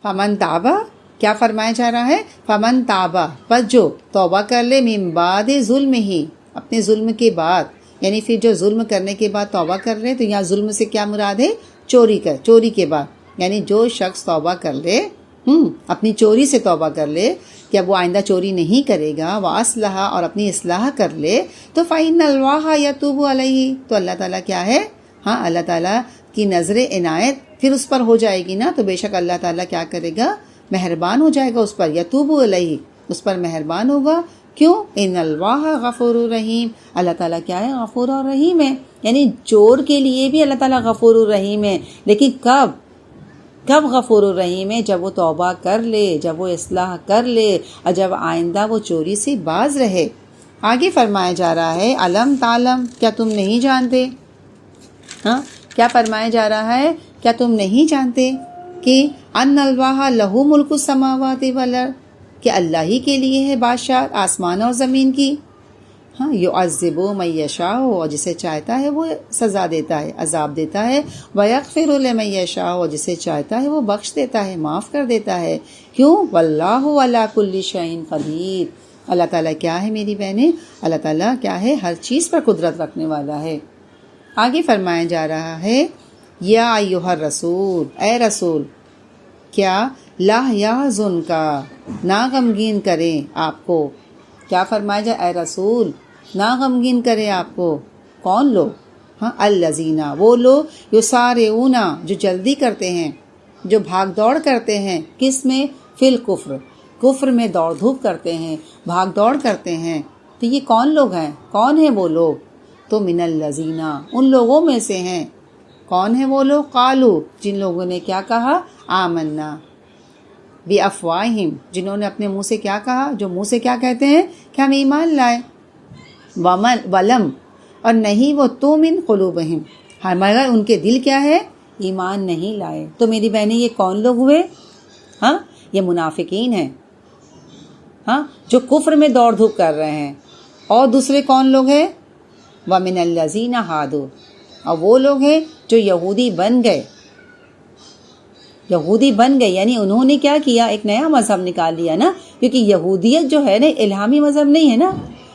فمن تابا. کیا فرمایا جا رہا ہے؟ فمن تابا، پس جو توبہ کر لے، من بعد ظلم ہی، اپنے ظلم کے بعد، یعنی پھر جو ظلم کرنے کے بعد توبہ کر لے. تو یہاں ظلم سے کیا مراد ہے؟ چوری کے بعد. یعنی جو شخص توبہ کر لے، اپنی چوری سے توبہ کر لے کہ اب وہ آئندہ چوری نہیں کرے گا، وَأَصْلَحَ، اور اپنی اصلاح کر لے، تو فَإِنَّ اللَّهَ يَتُوبُ عَلَيْهِ، تو اللہ تعالیٰ کیا ہے؟ اللہ تعالیٰ کی نظر عنایت پھر اس پر ہو جائے گی نا. تو بے شک اللہ تعالیٰ کیا کرے گا؟ مہربان ہو جائے گا اس پر. یتوب علیہ، اس پر مہربان ہوگا. کیوں؟ ان اللہ غفور الرحیم، اللہ تعالیٰ کیا ہے؟ غفور اور رحیم ہے. یعنی چور کے لیے بھی اللہ تعالیٰ غفور الرحیم ہے. لیکن کب غفور الرحیم ہے؟ جب وہ توبہ کر لے، جب وہ اصلاح کر لے، اور جب آئندہ وہ چوری سے باز رہے. آگے فرمایا جا رہا ہے علم تعلم، کیا تم نہیں جانتے؟ کیا فرمایا جا رہا ہے؟ کیا تم نہیں جانتے کہ ان اللہ لہو ملک السماوات والارض، کہ اللہ ہی کے لیے ہے بادشاہ آسمان اور زمین کی. یعذب من یشاء، اور جسے چاہتا ہے وہ سزا دیتا ہے، عذاب دیتا ہے. ویغفر لمن یشاء، اور جسے چاہتا ہے وہ بخش دیتا ہے، معاف کر دیتا ہے. کیوں؟ واللہ علی کل شیء قدیر، اللہ تعالیٰ کیا ہے میری بہنیں؟ اللہ تعالیٰ کیا ہے؟ ہر چیز پر قدرت رکھنے والا ہے. آگے فرمایا جا رہا ہے یا ایھا الرسول، اے رسول، کیا لا یحزن کا، نہ غمگین کریں آپ کو. کیا فرمایا جائے؟ اے رسول نہ غمگین کریں آپ کو. کون لوگ؟ الذین، وہ لوگ یسارعون، جو جلدی کرتے ہیں، جو بھاگ دوڑ کرتے ہیں. کس میں؟ فی الکفر، کفر میں دوڑ دھوپ کرتے ہیں، بھاگ دوڑ کرتے ہیں. تو یہ کون لوگ ہیں؟ کون ہیں وہ لوگ؟ تو من الذین، ان لوگوں میں سے ہیں. کون ہیں وہ لوگ؟ قالو، جن لوگوں نے کیا کہا؟ آمنا بافواہہم، جنہوں نے اپنے منہ سے کیا کہا؟ جو منہ سے کیا کہتے ہیں کہ ہم ایمان لائے. ولم، اور نہیں وہ تؤمن قلوبہم، مگر ان کے دل کیا ہے؟ ایمان نہیں لائے. تو میری بہنیں یہ کون لوگ ہوئے؟ یہ منافقین ہیں، جو کفر میں دوڑ دھوپ کر رہے ہیں. اور دوسرے کون لوگ ہیں؟ وَمِنَ الَّذِينَ هَادُوا، اور وہ لوگ ہیں جو یہودی بن گئے. یہودی بن گئے یعنی انہوں نے کیا کیا؟ ایک نیا مذہب نکال لیا نا. کیونکہ یہودیت جو ہے نا الہامی مذہب نہیں ہے نا،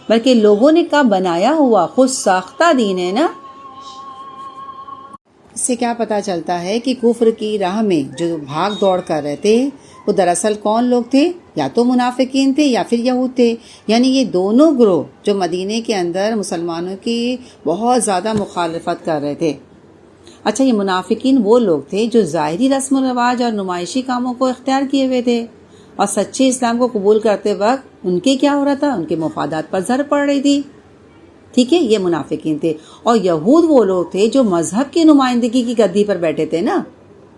بلکہ لوگوں نے کا بنایا ہوا خود ساختہ دین ہے نا. اس سے کیا پتا چلتا ہے کہ کفر کی راہ میں جو بھاگ دوڑ کر رہے تھے وہ دراصل کون لوگ تھے؟ یا تو منافقین تھے یا پھر یہود تھے. یعنی یہ دونوں گروہ جو مدینے کے اندر مسلمانوں کی بہت زیادہ مخالفت کر رہے تھے. اچھا، یہ منافقین وہ لوگ تھے جو ظاہری رسم و رواج اور نمائشی کاموں کو اختیار کیے ہوئے تھے، اور سچے اسلام کو قبول کرتے وقت ان کے کیا ہو رہا تھا؟ ان کے مفادات پر زر پڑ رہی تھی. ٹھیک ہے، یہ منافقین تھے. اور یہود وہ لوگ تھے جو مذہب کی نمائندگی کی گدی پر بیٹھے تھے نا،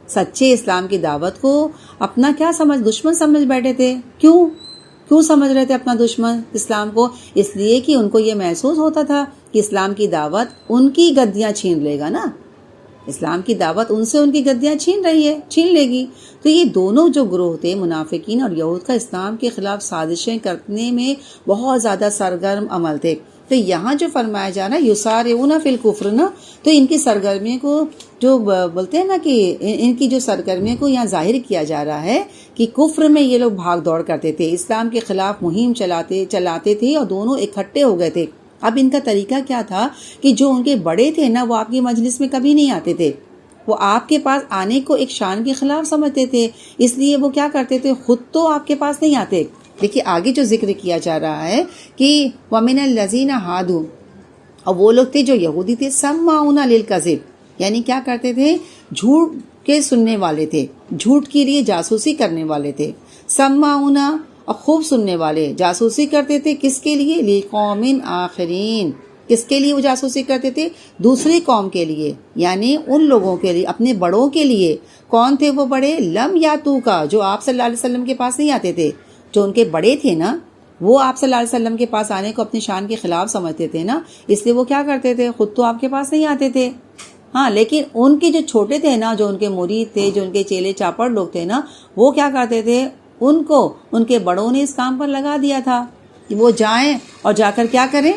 سچے اسلام کی دعوت کو اپنا کیا سمجھ؟ دشمن سمجھ بیٹھے تھے. کیوں سمجھ رہے تھے اپنا دشمن اسلام کو؟ اس لیے کہ ان کو یہ محسوس ہوتا تھا کہ اسلام کی دعوت ان کی گدیاں چھین لے گا نا، اسلام کی دعوت ان سے ان کی گدیاں چھین لے گی. تو یہ دونوں جو گروہ تھے منافقین اور یہود کا اسلام کے خلاف سازشیں کرنے میں بہت زیادہ سرگرم عمل تھے. تو یہاں جو فرمایا جا رہا ہے یسارعون فی الکفر نا، تو ان کی سرگرمیوں کو جو بولتے ہیں نا کہ ان کی جو سرگرمیوں کو یہاں ظاہر کیا جا رہا ہے کہ کفر میں یہ لوگ بھاگ دوڑ کرتے تھے، اسلام کے خلاف مہم چلاتے تھے، اور دونوں اکٹھے ہو گئے تھے. اب ان کا طریقہ کیا تھا کہ جو ان کے بڑے تھے نا وہ آپ کی مجلس میں کبھی نہیں آتے تھے، وہ آپ کے پاس آنے کو ایک شان کے خلاف سمجھتے تھے. اس لیے وہ کیا کرتے تھے؟ خود تو آپ کے پاس نہیں آتے. دیکھیے آگے جو ذکر کیا جا رہا ہے کہ وَمِنَ الَّذِينَ هَادُوا، اور وہ لوگ تھے جو یہودی تھے سماعون للکذب، یعنی کیا کرتے تھے، جھوٹ کے سننے والے تھے، جھوٹ کے لیے جاسوسی کرنے والے تھے، سماعون اور خوب سننے والے، جاسوسی کرتے تھے کس کے لیے، لقوم آخرین، کس کے لیے وہ جاسوسی کرتے تھے، دوسری قوم کے لیے، یعنی ان لوگوں کے لیے، اپنے بڑوں کے لیے۔ کون تھے وہ بڑے؟ لم یاتو کا، جو آپ صلی اللہ علیہ وسلم کے پاس نہیں آتے تھے، جو ان کے بڑے تھے نا، وہ آپ صلی اللہ علیہ وسلم کے پاس آنے کو اپنی شان کے خلاف سمجھتے تھے نا، اس لیے وہ کیا کرتے تھے، خود تو آپ کے پاس نہیں آتے تھے، ہاں، لیکن ان کے جو چھوٹے تھے نا، جو ان کے مرید تھے، جو ان کے چیلے چاپڑ لوگ تھے نا، وہ کیا کرتے تھے، ان کو ان کے بڑوں نے اس کام پر لگا دیا تھا کہ وہ جائیں اور جا کر کیا کریں،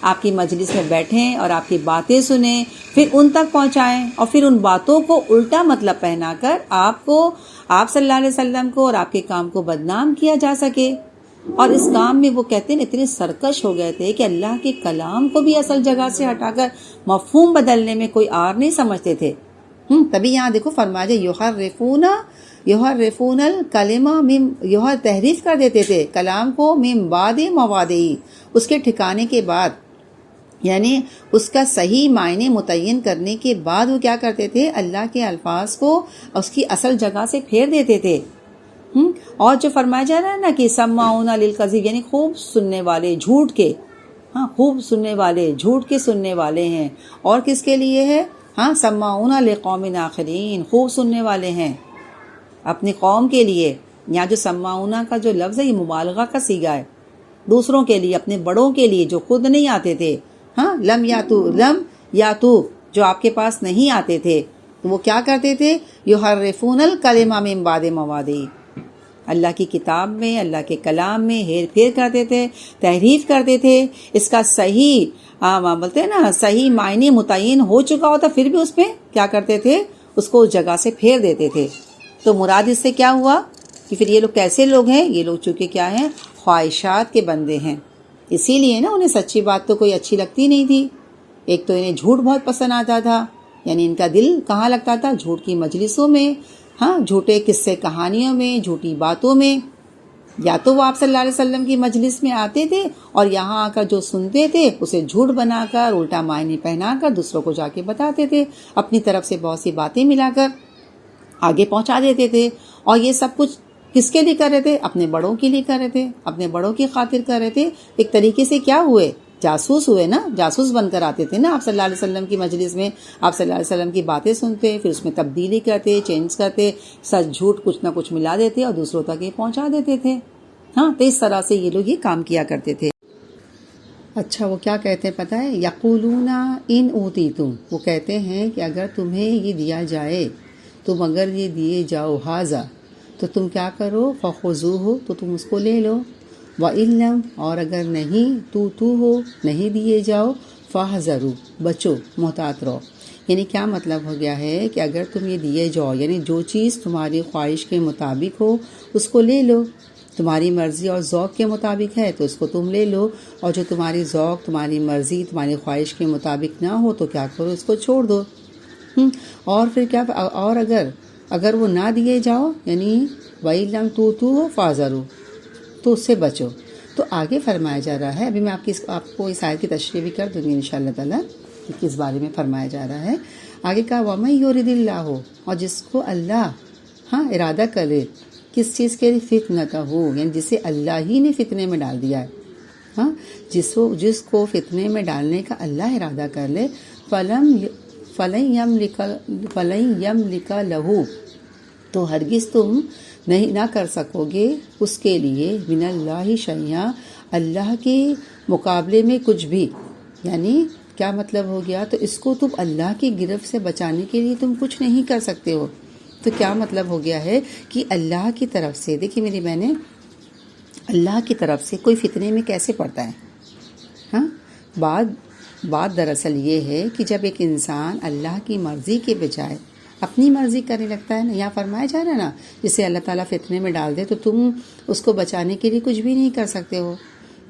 آپ کی مجلس میں بیٹھیں اور آپ کی باتیں سنیں، پھر ان تک پہنچائیں، اور پھر ان باتوں کو الٹا مطلب پہنا کر آپ صلی اللہ علیہ وسلم کو اور آپ کے کام کو بدنام کیا جا سکے۔ اور اس کام میں وہ کہتے ہیں اتنے سرکش ہو گئے تھے کہ اللہ کے کلام کو بھی اصل جگہ سے ہٹا کر مفہوم بدلنے میں کوئی آر نہیں سمجھتے تھے۔ تبھی یہاں دیکھو فرمایا یحرفون الکلمہ تحریف کر دیتے تھے کلام کو من بعد مواضعہ، اس کے ٹھکانے کے بعد، یعنی اس کا صحیح معنی متعین کرنے کے بعد وہ کیا کرتے تھے، اللہ کے الفاظ کو اس کی اصل جگہ سے پھیر دیتے تھے۔ اور جو فرمایا جا رہا ہے نا کہ سماعون للکذب، یعنی خوب سننے والے جھوٹ کے، ہاں، خوب سننے والے جھوٹ کے سننے والے ہیں، اور کس کے لیے ہے، ہاں، سماعون لقوم آخرین، خوب سننے والے ہیں اپنی قوم کے لیے۔ یہاں جو سماعون کا جو لفظ ہے یہ مبالغہ کا صیغہ ہے، دوسروں کے لیے، اپنے بڑوں کے لیے جو خود نہیں آتے تھے، ہاں، لم یاتو جو آپ کے پاس نہیں آتے تھے، تو وہ کیا کرتے تھے، یحرفون الکلمہ من بعد مواضعہ، اللہ کی کتاب میں، اللہ کے کلام میں ہیر پھیر کرتے تھے، تحریف کرتے تھے، اس کا صحیح بولتے ہیں نا صحیح معنی متعین ہو چکا ہوتا پھر بھی اس پہ کیا کرتے تھے، اس کو اس جگہ سے پھیر دیتے تھے۔ تو مراد اس سے کیا ہوا کہ پھر یہ لوگ کیسے لوگ ہیں، یہ لوگ چونکہ کیا ہیں، خواہشات کے بندے ہیں، اسی لیے نا انہیں سچی بات تو کوئی اچھی لگتی نہیں تھی۔ ایک تو انہیں جھوٹ بہت پسند آتا تھا، یعنی ان کا دل کہاں لگتا تھا، جھوٹ کی مجلسوں میں، ہاں، جھوٹے قصے کہانیوں میں، جھوٹی باتوں میں۔ یا تو وہ آپ صلی اللہ علیہ وسلم کی مجلس میں آتے تھے اور یہاں آ کر جو سنتے تھے اسے جھوٹ بنا کر، الٹا معنی پہنا کر دوسروں کو جا کے بتاتے تھے، اپنی طرف سے بہت سی باتیں ملا کر آگے پہنچا دیتے تھے، اور یہ سب کچھ کس کے لیے کر رہے تھے، اپنے بڑوں کے لیے کر رہے تھے، اپنے بڑوں کی خاطر کر رہے تھے۔ ایک طریقے سے کیا ہوئے، جاسوس ہوئے نا، جاسوس بن کر آتے تھے نا آپ صلی اللہ علیہ وسلم کی مجلس میں، آپ صلی اللہ علیہ وسلم کی باتیں سنتے، پھر اس میں تبدیلی کرتے، چینج کرتے، سچ جھوٹ کچھ نہ کچھ ملا دیتے اور دوسروں تک یہ پہنچا دیتے تھے، ہاں، تو اس طرح سے یہ لوگ یہ کام کیا کرتے تھے۔ اچھا، وہ کیا کہتے ہیں پتہ ہے، یقولون ان اوتیتم، وہ کہتے ہیں کہ اگر تمہیں یہ دیا جائے، تم اگر یہ دیے جاؤ ھذا، تو تم کیا کرو، فخذوہ، تو تم اس کو لے لو، وَإِلَّمْ، اور اگر نہیں تو ہو، نہیں دیے جاؤ، فَاحْذَرُوا، بچو، محتاط رہو۔ یعنی کیا مطلب ہو گیا ہے کہ اگر تم یہ دیے جاؤ، یعنی جو چیز تمہاری خواہش کے مطابق ہو اس کو لے لو، تمہاری مرضی اور ذوق کے مطابق ہے تو اس کو تم لے لو، اور جو تمہاری ذوق، تمہاری مرضی، تمہاری خواہش کے مطابق نہ ہو تو کیا کرو، اس کو چھوڑ دو۔ اور پھر کیا، اور اگر وہ نہ دیے جاؤ، یعنی وَإِلَّمْ تُؤْتُوهُ فَاحْذَرُوا، تو اس سے بچو۔ تو آگے فرمایا جا رہا ہے، ابھی میں آپ کو اس آیت کی تشریح بھی کر دوں گی انشاءاللہ تعالیٰ کہ کس بارے میں فرمایا جا رہا ہے۔ آگے کہا وَمَن يُرِدِ اللَّهُ، اور جس کو اللہ ارادہ کرے، کس چیز کے لیے، فتنتہ، یعنی جسے اللہ ہی نے فتنے میں ڈال دیا ہے، جس کو فتنے میں ڈالنے کا اللہ ارادہ کر لے، فَلَن يَمْلِكَ لَهُ، تو ہرگز تم نہ کر سکو گے اس کے لیے، من اللہ شیئا، اللہ کے مقابلے میں کچھ بھی۔ یعنی کیا مطلب ہو گیا، تو اس کو تم اللہ کی گرفت سے بچانے کے لیے تم کچھ نہیں کر سکتے ہو۔ تو کیا مطلب ہو گیا ہے کہ اللہ کی طرف سے، دیکھیے میری بہنیں، اللہ کی طرف سے کوئی فتنے میں کیسے پڑتا ہے، ہاں، بات دراصل یہ ہے کہ جب ایک انسان اللہ کی مرضی کے بجائے اپنی مرضی کرنے لگتا ہے نا، یہاں فرمایا جا رہا ہے نا، جسے اللہ تعالیٰ فتنے میں ڈال دے تو تم اس کو بچانے کے لیے کچھ بھی نہیں کر سکتے ہو۔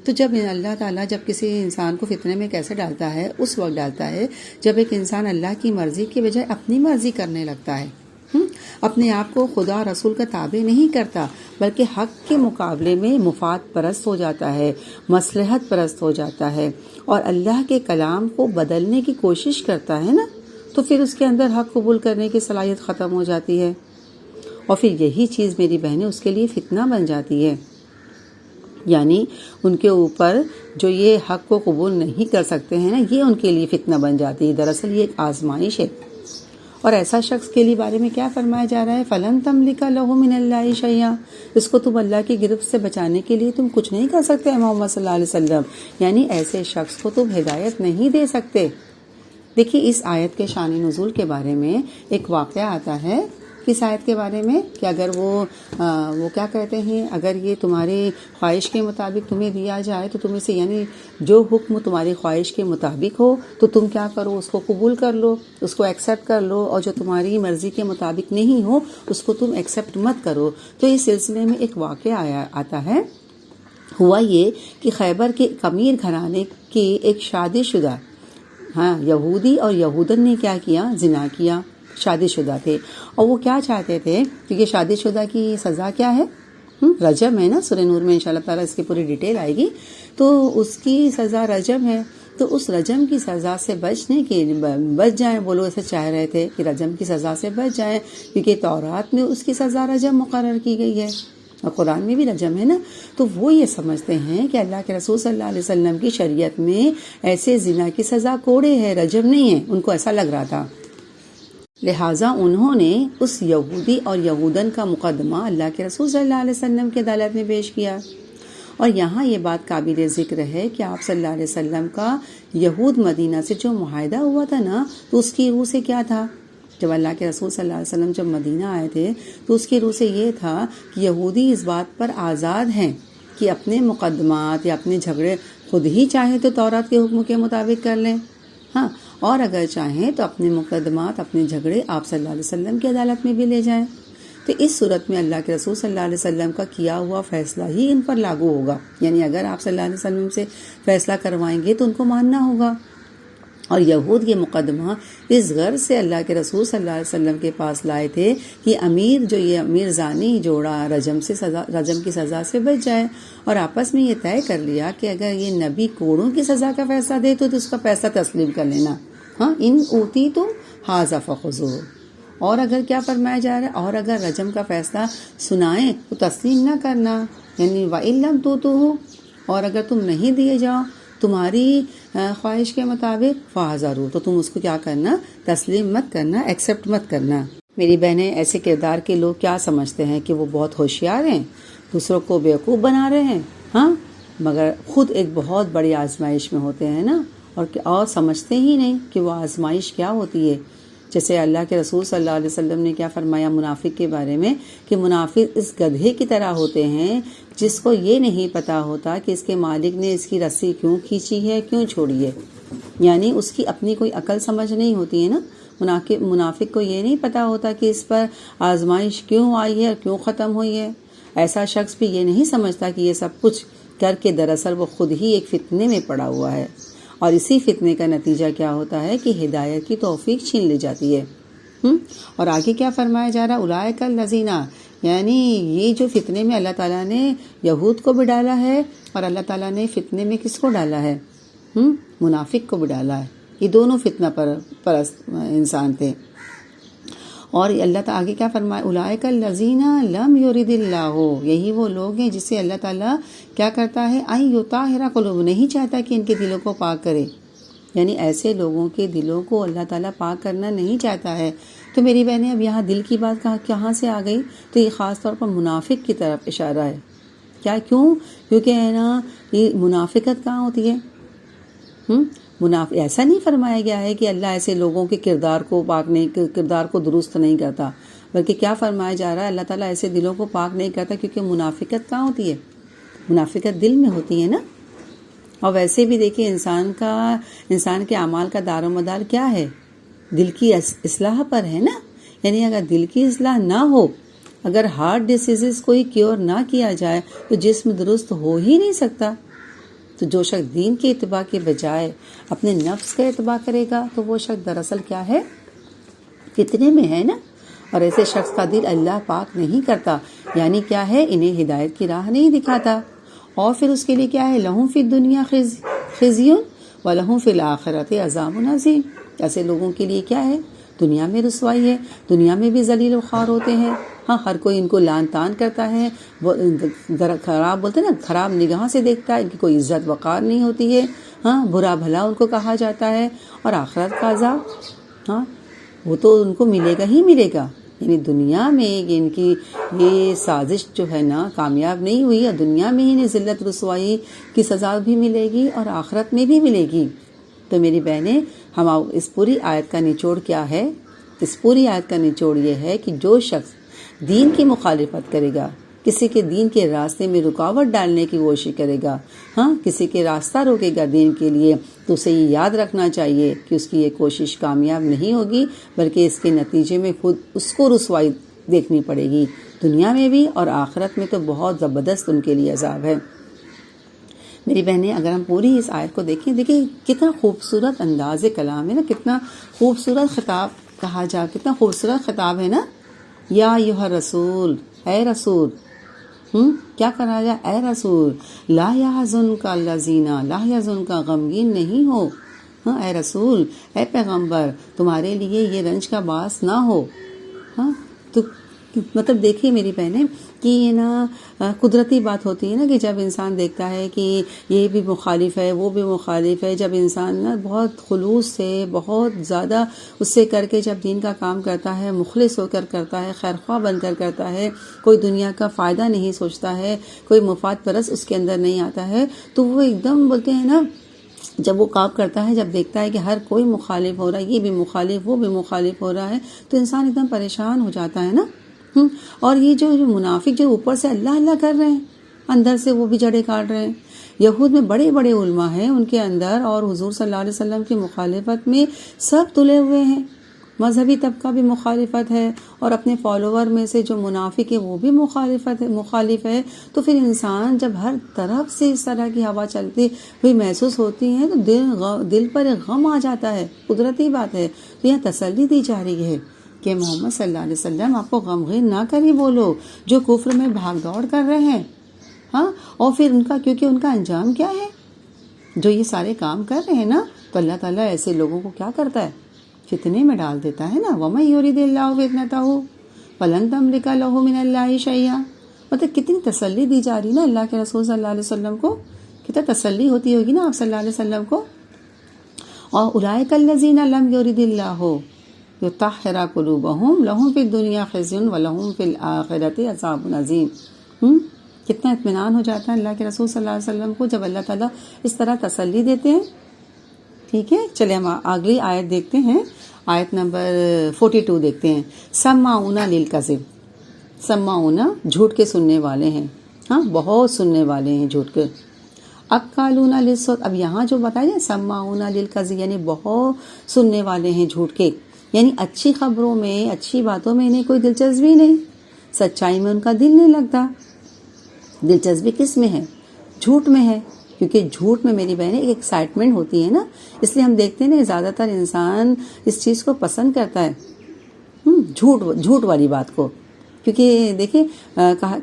تو جب اللہ تعالیٰ جب کسی انسان کو فتنے میں کیسے ڈالتا ہے، اس وقت ڈالتا ہے جب ایک انسان اللہ کی مرضی کے بجائے اپنی مرضی کرنے لگتا ہے۔ اپنے آپ کو خدا رسول کا تابع نہیں کرتا، بلکہ حق کے مقابلے میں مفاد پرست ہو جاتا ہے، مصلحت پرست ہو جاتا ہے اور اللہ کے کلام کو بدلنے کی کوشش کرتا ہے نا، تو پھر اس کے اندر حق قبول کرنے کی صلاحیت ختم ہو جاتی ہے، اور پھر یہی چیز میری بہنیں اس کے لیے فتنہ بن جاتی ہے۔ یعنی ان کے اوپر جو یہ حق کو قبول نہیں کر سکتے ہیں نا، یہ ان کے لیے فتنہ بن جاتی ہے۔ دراصل یہ ایک آزمائش ہے، اور ایسا شخص کے لیے بارے میں کیا فرمایا جا رہا ہے؟ فَلَن تَمْلِكَ لَهُ مِنَ اللَّهِ شَيْئًا، اس کو تم اللہ کی گرفت سے بچانے کے لیے تم کچھ نہیں کر سکتے محمد صلی اللہ علیہ وسلم، یعنی ایسے شخص کو تم ہدایت نہیں دے سکتے۔ دیکھیے اس آیت کے شان نزول کے بارے میں ایک واقعہ آتا ہے، کس آیت کے بارے میں کہ اگر وہ کیا کہتے ہیں، اگر یہ تمہاری خواہش کے مطابق تمہیں دیا جائے تو تمہیں سے، یعنی جو حکم تمہاری خواہش کے مطابق ہو تو تم کیا کرو، اس کو قبول کر لو، اس کو ایکسیپٹ کر لو، اور جو تمہاری مرضی کے مطابق نہیں ہو اس کو تم ایکسیپٹ مت کرو۔ تو اس سلسلے میں ایک واقعہ آتا ہے، ہوا یہ کہ خیبر کے امیر گھرانے کی ایک شادی شدہ یہودی اور یہودن نے کیا کیا، زنا کیا، شادی شدہ تھے، اور وہ کیا چاہتے تھے، کیونکہ شادی شدہ کی سزا کیا ہے، رجم ہے نا، سورہ نور میں انشاءاللہ تعالیٰ اس کی پوری ڈیٹیل آئے گی، تو اس کی سزا رجم ہے۔ تو اس رجم کی سزا سے بچ جائیں، وہ لوگ ایسے چاہ رہے تھے کہ رجم کی سزا سے بچ جائیں، کیونکہ تورات میں اس کی سزا رجم مقرر کی گئی ہے اور قرآن میں بھی رجم ہے نا۔ تو وہ یہ سمجھتے ہیں کہ اللہ کے رسول صلی اللہ علیہ وسلم کی شریعت میں ایسے زنا کی سزا کوڑے ہے، رجم نہیں ہے، ان کو ایسا لگ رہا تھا، لہٰذا انہوں نے اس یہودی اور یہودن کا مقدمہ اللہ کے رسول صلی اللہ علیہ وسلم کی عدالت میں پیش کیا۔ اور یہاں یہ بات قابل ذکر ہے کہ آپ صلی اللہ علیہ وسلم کا یہود مدینہ سے جو معاہدہ ہوا تھا نا، تو اس کی روح سے کیا تھا، جب اللہ کے رسول صلی اللہ علیہ وسلم جب مدینہ آئے تھے تو اس کی روح سے یہ تھا کہ یہودی اس بات پر آزاد ہیں کہ اپنے مقدمات یا اپنے جھگڑے خود ہی چاہیں تو تورات کے حکم کے مطابق کر لیں، اور اگر چاہیں تو اپنے مقدمات، اپنے جھگڑے آپ صلی اللہ علیہ وسلم کی عدالت میں بھی لے جائیں۔ تو اس صورت میں اللہ کے رسول صلی اللہ علیہ وسلم کا کیا ہوا فیصلہ ہی ان پر لاگو ہوگا، یعنی اگر آپ صلی اللہ علیہ وسلم سے فیصلہ کروائیں گے تو ان کو ماننا ہوگا۔ اور یہود یہ مقدمہ اس غرض سے اللہ کے رسول صلی اللہ علیہ وسلم کے پاس لائے تھے کہ امیر زانی جوڑا رجم کی سزا سے بچ جائے، اور آپس میں یہ طے کر لیا کہ اگر یہ نبی کوڑوں کی سزا کا فیصلہ دے تو اس کا فیصلہ تسلیم کر لینا، ان اوتی تو حاذا فخذوہ، اور اگر کیا فرمایا جا رہا ہے، اور اگر رجم کا فیصلہ سنائیں تو تسلیم نہ کرنا، یعنی وَإِن لَمْ تُؤْتُوهُ، اور اگر تم نہیں دیے جاؤ تمہاری خواہش کے مطابق فَاحْذَرُوا، تو تم اس کو کیا کرنا، تسلیم مت کرنا، ایکسیپٹ مت کرنا۔ میری بہنیں، ایسے کردار کے لوگ کیا سمجھتے ہیں کہ وہ بہت ہوشیار ہیں، دوسروں کو بیوقوف بنا رہے ہیں، مگر خود ایک بہت بڑی آزمائش میں ہوتے ہیں نا، اور سمجھتے ہی نہیں کہ وہ آزمائش کیا ہوتی ہے۔ جیسے اللہ کے رسول صلی اللہ علیہ وسلم نے کیا فرمایا منافق کے بارے میں کہ منافق اس گدھے کی طرح ہوتے ہیں جس کو یہ نہیں پتا ہوتا کہ اس کے مالک نے اس کی رسی کیوں کھینچی ہے، کیوں چھوڑی ہے، یعنی اس کی اپنی کوئی عقل سمجھ نہیں ہوتی ہے نا۔ منافق کو یہ نہیں پتا ہوتا کہ اس پر آزمائش کیوں آئی ہے اور کیوں ختم ہوئی ہے۔ ایسا شخص بھی یہ نہیں سمجھتا کہ یہ سب کچھ کر کے دراصل وہ خود ہی ایک فتنے میں پڑا ہوا ہے، اور اسی فتنے کا نتیجہ کیا ہوتا ہے کہ ہدایت کی توفیق چھین لی جاتی ہے۔ اور آگے کیا فرمایا جا رہا، اولئک الذین، یعنی یہ جو فتنے میں اللہ تعالیٰ نے یہود کو بھی ڈالا ہے، اور اللہ تعالیٰ نے فتنے میں کس کو ڈالا ہے، منافق کو بھی ڈالا ہے۔ یہ دونوں فتنہ پرست انسان تھے۔ اور اللہ تعالیٰ آگے کیا فرمایا، اولئک الذین لم یرد اللہ، یہی وہ لوگ ہیں جسے اللہ تعالیٰ کیا کرتا ہے، ان یطہر قلوب، نہیں چاہتا کہ ان کے دلوں کو پاک کرے، یعنی ایسے لوگوں کے دلوں کو اللہ تعالیٰ پاک کرنا نہیں چاہتا ہے۔ تو میری بہنیں، اب یہاں دل کی بات کہاں سے آ گئی، تو یہ خاص طور پر منافق کی طرف اشارہ ہے۔ کیونکہ ہے نا، یہ منافقت کہاں ہوتی ہے، ایسا نہیں فرمایا گیا ہے کہ اللہ ایسے لوگوں کے کردار کو درست نہیں کرتا، بلکہ کیا فرمایا جا رہا ہے، اللہ تعالیٰ ایسے دلوں کو پاک نہیں کرتا، کیونکہ منافقت کہاں ہوتی ہے، منافقت دل میں ہوتی ہے نا۔ اور ویسے بھی دیکھیں انسان کے اعمال کا دار و مدار کیا ہے، دل کی اصلاح پر ہے نا۔ یعنی اگر دل کی اصلاح نہ ہو، اگر ہارٹ ڈیسیزز کوئی کیور نہ کیا جائے تو جسم درست ہو ہی نہیں سکتا۔ تو جو شخص دین کے اتباع کے بجائے اپنے نفس کا اتباع کرے گا تو وہ شخص دراصل کیا ہے، فتنے میں ہے نا۔ اور ایسے شخص کا دل اللہ پاک نہیں کرتا، یعنی کیا ہے، انہیں ہدایت کی راہ نہیں دکھاتا۔ اور پھر اس کے لیے کیا ہے، لہم فی الدنیا خزی ولہم فی الآخرۃ عذاب عظیم۔ ایسے لوگوں کے لیے کیا ہے، دنیا میں رسوائی ہے، دنیا میں بھی ذلیل و خوار ہوتے ہیں۔ ہاں، ہر کوئی ان کو لعن طعن کرتا ہے، خراب بولتے ہیں نا، خراب نگاہ سے دیکھتا ہے، ان کی کوئی عزت وقار نہیں ہوتی ہے۔ ہاں، برا بھلا ان کو کہا جاتا ہے۔ اور آخرت کا عذاب، ہاں وہ تو ان کو ملے گا ہی ملے گا، یعنی دنیا میں ان کی یہ سازش جو ہے نا کامیاب نہیں ہوئی، اور دنیا میں انہیں ذلت رسوائی کی سزا بھی ملے گی اور آخرت میں بھی ملے گی۔ تو میری بہنیں، ہم اس پوری آیت کا نچوڑ کیا ہے، اس پوری آیت کا نچوڑ یہ ہے کہ جو شخص دین کی مخالفت کرے گا، کسی کے دین کے راستے میں رکاوٹ ڈالنے کی کوشش کرے گا، ہاں کسی کے راستہ روکے گا دین کے لیے، تو اسے یہ یاد رکھنا چاہیے کہ اس کی یہ کوشش کامیاب نہیں ہوگی، بلکہ اس کے نتیجے میں خود اس کو رسوائی دیکھنی پڑے گی، دنیا میں بھی اور آخرت میں تو بہت زبردست ان کے لیے عذاب ہے۔ میری بہنیں، اگر ہم پوری اس آیت کو دیکھیں کتنا خوبصورت انداز کلام ہے نا، کتنا خوبصورت خطاب کہا جا، کتنا خوبصورت خطاب ہے نا، یا ایھا رسول، اے رسول، کیا کرا جائے، اے رسول، لا یحزنک الذین، لا یحزنک، غمگین نہیں ہو، ہاں اے رسول، اے پیغمبر، تمہارے لیے یہ رنج کا باعث نہ ہو۔ ہاں تو مطلب دیکھیے میری بہنیں کہ یہ نا قدرتی بات ہوتی ہے نا کہ جب انسان دیکھتا ہے کہ یہ بھی مخالف ہے، وہ بھی مخالف ہے، جب انسان نا بہت خلوص سے، بہت زیادہ اس سے کر کے جب دین کا کام کرتا ہے، مخلص ہو کر کرتا ہے، خیرخواہ بن کر کرتا ہے، کوئی دنیا کا فائدہ نہیں سوچتا ہے، کوئی مفاد پرست اس کے اندر نہیں آتا ہے، تو وہ ایک دم بولتے ہیں نا، جب وہ کام کرتا ہے، جب دیکھتا ہے کہ ہر کوئی مخالف ہو رہا ہے، یہ بھی مخالف، وہ بھی مخالف ہو رہا ہے، تو انسان ایک دم پریشان ہو جاتا ہے نا۔ اور یہ جو منافق جو اوپر سے اللہ اللہ کر رہے ہیں، اندر سے وہ بھی جڑے کاٹ رہے ہیں۔ یہود میں بڑے بڑے علماء ہیں ان کے اندر، اور حضور صلی اللہ علیہ وسلم کی مخالفت میں سب تلے ہوئے ہیں، مذہبی طبقہ بھی مخالفت ہے، اور اپنے فالوور میں سے جو منافق ہے وہ بھی مخالف ہے۔ تو پھر انسان جب ہر طرف سے اس طرح کی ہوا چلتی ہوئی محسوس ہوتی ہے تو دل پر غم آ جاتا ہے، قدرتی بات ہے۔ تو یہاں تسلی دی جا رہی ہے کہ محمد صلی اللہ علیہ وسلم آپ کو غمگین نہ کریں وہ لوگ جو کفر میں بھاگ دوڑ کر رہے ہیں، ہاں، اور پھر کیونکہ ان کا انجام کیا ہے، جو یہ سارے کام کر رہے ہیں نا، تو اللہ تعالیٰ ایسے لوگوں کو کیا کرتا ہے، فتنے میں ڈال دیتا ہے نا۔ وَمَن يُرِدِ اللَّهُ فِتْنَتَهُ فَلَن تَمْلِكَ لَهُ مِنَ اللَّهِ شَيْئًا۔ مطلب کتنی تسلی دی جا رہی نا اللہ کے رسول صلی اللہ علیہ وسلم کو، کتنا تسلی ہوتی ہوگی نا آپ صلی اللہ علیہ وسلم کو۔ اور اولئک الذین لم یرد اللہ یطہر قلوبہم لہم فی الدنیا خزی ولہم فی الآخرۃ عذاب عظیم۔ کتنا اطمینان ہو جاتا ہے اللہ کے رسول صلی اللہ علیہ وسلم کو جب اللہ تعالیٰ اس طرح تسلی دیتے ہیں۔ ٹھیک ہے، چلے ہم اگلی آیت دیکھتے ہیں، آیت نمبر 42 دیکھتے ہیں۔ سماعون للکذب، سماعون جھوٹ کے سننے والے ہیں، ہاں بہت سننے والے ہیں جھوٹ کے۔ اب قالون للصدق، اب یہاں جو بتایا جائے سماعون للکذب یعنی بہت سننے والے ہیں جھوٹ کے، یعنی اچھی خبروں میں، اچھی باتوں میں انہیں کوئی دلچسپی نہیں، سچائی میں ان کا دل نہیں لگتا۔ دلچسپی کس میں ہے؟ جھوٹ میں ہے، کیونکہ جھوٹ میں میری بہنیں ایک ایکسائٹمنٹ ہوتی ہے نا، اس لیے ہم دیکھتے ہیں نا زیادہ تر انسان اس چیز کو پسند کرتا ہے، جھوٹ والی بات کو، کیونکہ دیکھیں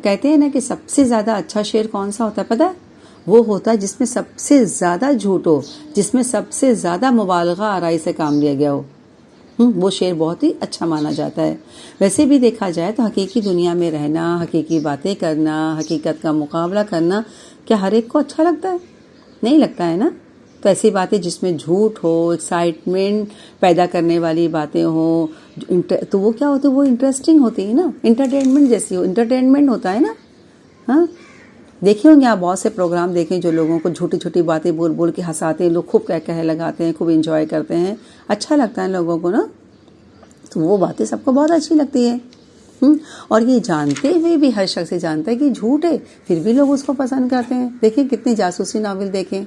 کہتے ہیں نا کہ سب سے زیادہ اچھا شعر کون سا ہوتا ہے پتہ ہے؟ وہ ہوتا ہے جس میں سب سے زیادہ جھوٹ ہو، جس میں سب سے زیادہ مبالغہ آرائی سے کام لیا گیا ہو، وہ شعر بہت ہی اچھا مانا جاتا ہے۔ ویسے بھی دیکھا جائے تو حقیقی دنیا میں رہنا، حقیقی باتیں کرنا، حقیقت کا مقابلہ کرنا کیا ہر ایک کو اچھا لگتا ہے؟ نہیں لگتا ہے نا۔ تو ایسی باتیں جس میں جھوٹ ہو، ایکسائٹمنٹ پیدا کرنے والی باتیں ہوں، تو وہ کیا ہوتی ہے، وہ انٹرسٹنگ ہوتی ہے نا، انٹرٹینمنٹ جیسی ہو، انٹرٹینمنٹ ہوتا ہے نا۔ ہاں دیکھے ہوں گے آپ بہت سے پروگرام دیکھیں جو لوگوں کو چھوٹی چھوٹی باتیں بول بول کے ہنساتے ہیں، لوگ خوب کہہ لگاتے ہیں، خوب انجوائے کرتے ہیں، اچھا لگتا ہے لوگوں کو نا، تو وہ باتیں سب کو بہت اچھی لگتی ہے۔ اور یہ جانتے ہوئے بھی ہر شخص یہ جانتا ہے کہ جھوٹ ہے، پھر بھی لوگ اس کو پسند کرتے ہیں۔ دیکھیں کتنی جاسوسی ناول دیکھیں،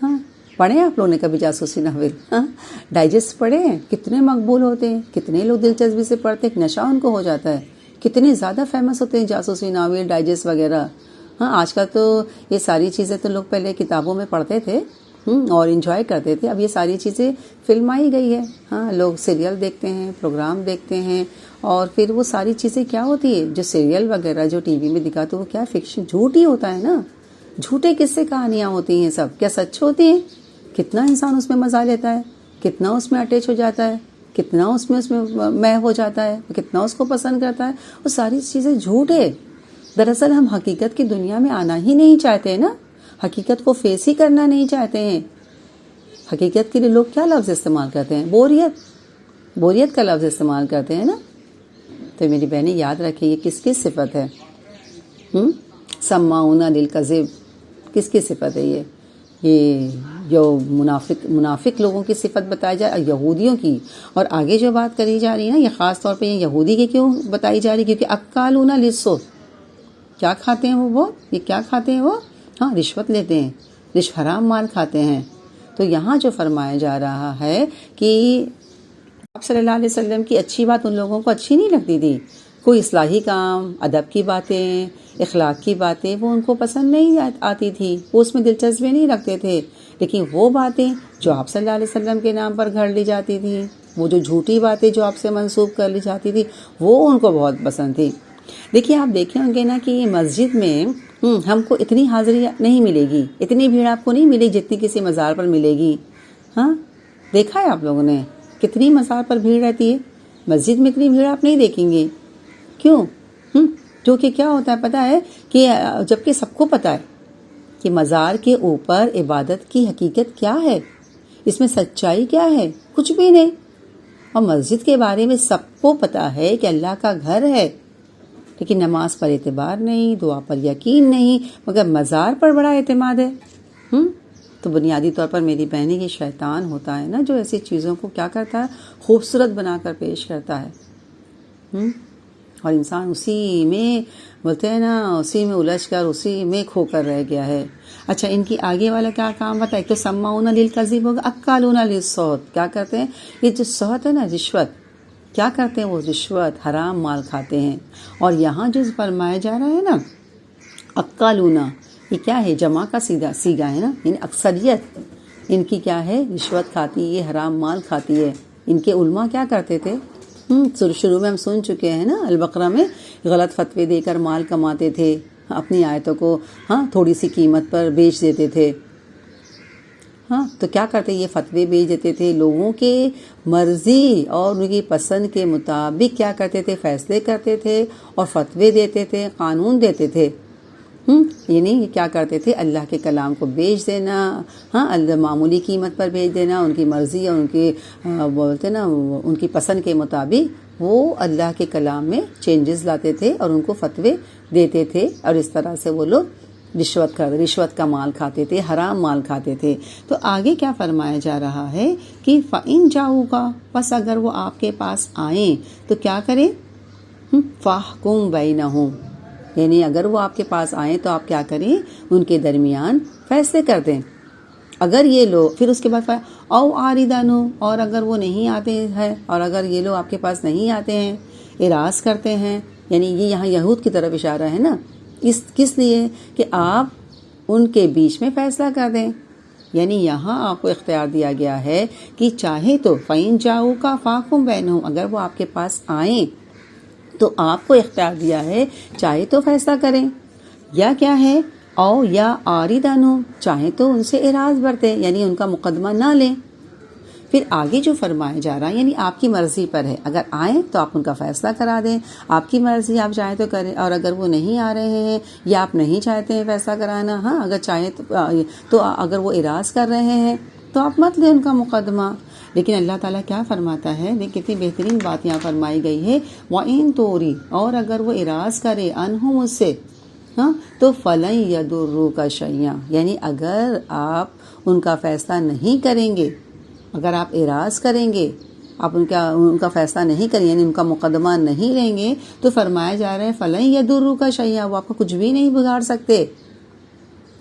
ہاں پڑھیں آپ لوگوں نے کبھی جاسوسی ناول؟ ہاں ڈائجسٹ پڑھے ہیں، کتنے مقبول ہوتے ہیں، کتنے لوگ دلچسپی سے پڑھتے ہیں، ایک نشہ ان کو ہو جاتا ہے، کتنے زیادہ فیمس ہوتے ہیں جاسوسی ناول، ڈائجسٹ وغیرہ۔ ہاں آج کل تو یہ ساری چیزیں تو لوگ پہلے کتابوں میں پڑھتے تھے اور انجوائے کرتے تھے، اب یہ ساری چیزیں فلم آئی گئی ہے، ہاں لوگ سیریل دیکھتے ہیں، پروگرام دیکھتے ہیں، اور پھر وہ ساری چیزیں کیا ہوتی ہے، جو سیریل وغیرہ جو ٹی وی میں دکھاتے وہ کیا فکشن، جھوٹ ہی ہوتا ہے نا، جھوٹے قصے کہانیاں ہوتی ہیں سب، کیا سچ ہوتی ہیں؟ کتنا انسان اس میں مزہ لیتا ہے، کتنا اس میں اٹیچ ہو جاتا ہے، کتنا اس میں میں ہو جاتا ہے، کتنا اس کو پسند کرتا ہے، وہ ساری چیزیں جھوٹ ہے۔ دراصل ہم حقیقت کی دنیا میں آنا ہی نہیں چاہتے نا، حقیقت کو فیس ہی کرنا نہیں چاہتے ہیں۔ حقیقت کے لیے لوگ کیا لفظ استعمال کرتے ہیں؟ بوریت کا لفظ استعمال کرتے ہیں نا۔ تو میری بہنیں یاد رکھیں یہ کس کی صفت ہے؟ سماعون للکذب، کس کی صفت ہے یہ جو منافق لوگوں کی صفت بتائی جائے، یہودیوں کی۔ اور آگے جو بات کری جا رہی ہے نا، یہ خاص طور پہ یہ یہودی کی کیوں بتائی جا رہی؟ کیونکہ اکالون للسحت، کیا کھاتے ہیں وہ یہ کیا کھاتے ہیں وہ؟ ہاں، رشوت لیتے ہیں، حرام مال کھاتے ہیں۔ تو یہاں جو فرمایا جا رہا ہے کہ آپ صلی اللہ علیہ وسلم کی اچھی بات ان لوگوں کو اچھی نہیں لگتی تھی، کوئی اصلاحی کام، ادب کی باتیں، اخلاق کی باتیں وہ ان کو پسند نہیں آتی تھی، وہ اس میں دلچسپی نہیں رکھتے تھے، لیکن وہ باتیں جو آپ صلی اللہ علیہ وسلم کے نام پر گھڑ لی جاتی تھی، وہ جو جھوٹی باتیں جو آپ سے منسوب کر لی جاتی تھی، وہ ان کو بہت پسند تھی۔ دیکھیے آپ دیکھیں ہوں گے نا کہ مسجد میں ہم کو اتنی حاضری نہیں ملے گی، اتنی بھیڑ آپ کو نہیں ملے گی جتنی کسی مزار پر ملے گی۔ ہاں، دیکھا ہے آپ لوگوں نے کتنی مزار پر بھیڑ رہتی ہے، مسجد میں اتنی بھیڑ آپ نہیں دیکھیں گے۔ کیوں؟ جو کہ کیا ہوتا ہے پتہ ہے کہ جبکہ سب کو پتہ ہے کہ مزار کے اوپر عبادت کی حقیقت کیا ہے، اس میں سچائی کیا ہے، کچھ بھی نہیں۔ اور مسجد کے بارے میں سب کو پتہ ہے کہ اللہ کا گھر ہے، لیکن نماز پر اعتبار نہیں، دعا پر یقین نہیں، مگر مزار پر بڑا اعتماد ہے۔ تو بنیادی طور پر میری بہنیں یہ شیطان ہوتا ہے نا جو ایسی چیزوں کو کیا کرتا ہے، خوبصورت بنا کر پیش کرتا ہے، اور انسان اسی میں بولتے ہیں نا، اسی میں الجھ کر اسی میں کھو کر رہ گیا ہے۔ اچھا، ان کی آگے والا کیا کام بتا؟ ایک تو سماعون للکذب ہوگا، اکالون للسحت، کیا کرتے ہیں؟ یہ جو سحت ہے نا، رشوت، کیا کرتے ہیں وہ؟ رشوت، حرام مال کھاتے ہیں۔ اور یہاں جو فرمایا جا رہا ہے نا اکالون، یہ کیا ہے؟ جمع کا سیگا ہے نا، یعنی اکثریت ان کی کیا ہے؟ رشوت کھاتی ہے، یہ حرام مال کھاتی ہے۔ ان کے علماء کیا کرتے تھے؟ شروع میں ہم سن چکے ہیں نا، البقرہ میں غلط فتوے دے کر مال کماتے تھے، اپنی آیتوں کو تھوڑی سی قیمت پر بیچ دیتے تھے۔ تو کیا کرتے؟ یہ فتوے بیچ دیتے تھے، لوگوں کے مرضی اور ان کی پسند کے مطابق کیا کرتے تھے؟ فیصلے کرتے تھے اور فتوے دیتے تھے، قانون دیتے تھے۔ یعنی کیا کرتے تھے؟ اللہ کے کلام کو بیچ دینا، اللہ معمولی قیمت پر بیچ دینا، ان کی مرضی اور ان کی بولتے نا ان کی پسند کے مطابق وہ اللہ کے کلام میں چینجز لاتے تھے اور ان کو فتوے دیتے تھے، اور اس طرح سے وہ لوگ رشوت کا مال کھاتے تھے، حرام مال کھاتے تھے۔ تو آگے کیا فرمایا جا رہا ہے کہ فَإِن جَاءُوكَ، پس اگر وہ آپ کے پاس آئیں تو کیا کریں؟ فَاحْكُم بَيْنَهُمْ، یعنی اگر وہ آپ کے پاس آئیں تو آپ کیا کریں؟ ان کے درمیان فیصلے کر دیں۔ اگر یہ لوگ، پھر اس کے بعد او عارضانو، اور اگر وہ نہیں آتے ہیں، اور اگر یہ لوگ آپ کے پاس نہیں آتے ہیں، اعراض کرتے ہیں، یعنی یہ یہاں یہود کی طرف اشارہ ہے نا، کس لیے کہ آپ ان کے بیچ میں فیصلہ کر دیں۔ یعنی یہاں آپ کو اختیار دیا گیا ہے کہ چاہے تو فَإِن جَاءُوكَ فَاحْكُم بَيْنَهُمْ، اگر وہ آپ کے پاس آئیں تو آپ کو اختیار دیا ہے چاہے تو فیصلہ کریں، یا کیا ہے، او یا عارضانو، چاہے تو ان سے اعراض برتیں، یعنی ان کا مقدمہ نہ لیں۔ پھر آگے جو فرمایا جا رہا ہے یعنی آپ کی مرضی پر ہے، اگر آئیں تو آپ ان کا فیصلہ کرا دیں، آپ کی مرضی، آپ چاہیں تو کریں، اور اگر وہ نہیں آ رہے ہیں یا آپ نہیں چاہتے ہیں فیصلہ کرانا، اگر چاہیں تو اگر وہ اعراض کر رہے ہیں تو آپ مت لیں ان کا مقدمہ۔ لیکن اللہ تعالیٰ کیا فرماتا ہے؟ کتنی بہترین بات یہاں فرمائی گئی ہے، وَإِن تُعْرِضْ، اور اگر وہ اعراض کرے عنہم، اس سے، تو فَلَن يَضُرُّوكَ شَيْئًا، یعنی اگر آپ ان کا فیصلہ نہیں کریں گے، اگر آپ اعراض کریں گے، آپ ان کا فیصلہ نہیں کریں، یعنی ان کا مقدمہ نہیں لیں گے، تو فرمایا جا رہا ہے فَلَن يَضُرُّوكَ شَيْئًا، وہ آپ کو کچھ بھی نہیں بگاڑ سکتے۔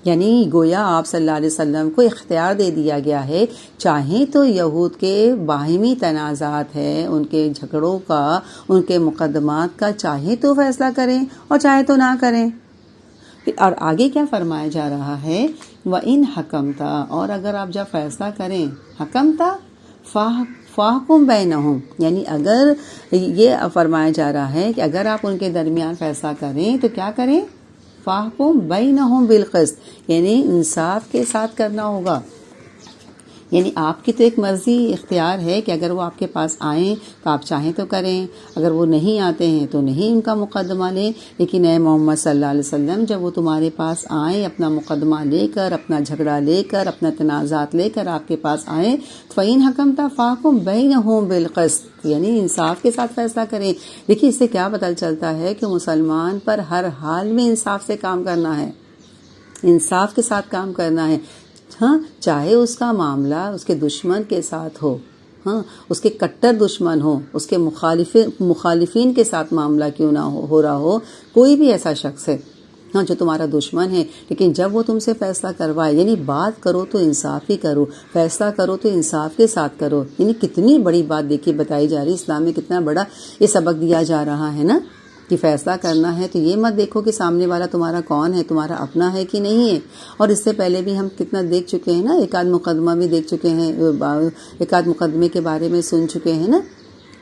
یعنی گویا آپ صلی اللہ علیہ وسلم کو اختیار دے دیا گیا ہے، چاہیں تو یہود کے باہمی تنازعات ہیں، ان کے جھگڑوں کا، ان کے مقدمات کا چاہے تو فیصلہ کریں اور چاہے تو نہ کریں۔ اور آگے کیا فرمایا جا رہا ہے، وَإِنْ حَكَمْتَ، اور اگر آپ جب فیصلہ کریں، حکمتا فاحکم بینہم، یعنی اگر یہ فرمایا جا رہا ہے کہ اگر آپ ان کے درمیان فیصلہ کریں تو کیا کریں؟ فاحکم بینہم بالقسط، یعنی انصاف کے ساتھ کرنا ہوگا. یعنی آپ کی تو ایک مرضی اختیار ہے کہ اگر وہ آپ کے پاس آئیں تو آپ چاہیں تو کریں، اگر وہ نہیں آتے ہیں تو نہیں ان کا مقدمہ لیں. لیکن اے محمد صلی اللہ علیہ وسلم، جب وہ تمہارے پاس آئیں اپنا مقدمہ لے کر، اپنا جھگڑا لے کر، اپنا تنازعات لے کر آپ کے پاس آئیں، فَإِنْ حَكَمْتَ فَاحْكُمْ بَيْنَهُمْ بِالْقِسْطِ، یعنی انصاف کے ساتھ فیصلہ کریں. دیکھیے اس سے کیا پتہ چلتا ہے کہ مسلمان پر ہر حال میں انصاف سے کام کرنا ہے، انصاف کے ساتھ کام کرنا ہے. ہاں، چاہے اس کا معاملہ اس کے دشمن کے ساتھ ہو، ہاں اس کے کٹر دشمن ہو، اس کے مخالفین کے ساتھ معاملہ کیوں نہ ہو رہا ہو، کوئی بھی ایسا شخص ہے ہاں جو تمہارا دشمن ہے، لیکن جب وہ تم سے فیصلہ کروائے، یعنی بات کرو تو انصاف ہی کرو، فیصلہ کرو تو انصاف کے ساتھ کرو. یعنی کتنی بڑی بات دیکھیے بتائی جا رہی، اسلام میں کتنا بڑا یہ سبق دیا جا رہا ہے نا، کہ فیصلہ کرنا ہے تو یہ مت دیکھو کہ سامنے والا تمہارا کون ہے، تمہارا اپنا ہے کہ نہیں ہے. اور اس سے پہلے بھی ہم کتنا دیکھ چکے ہیں نا، ایک آدھ مقدمہ بھی دیکھ چکے ہیں، ایک آدھ مقدمے کے بارے میں سن چکے ہیں نا،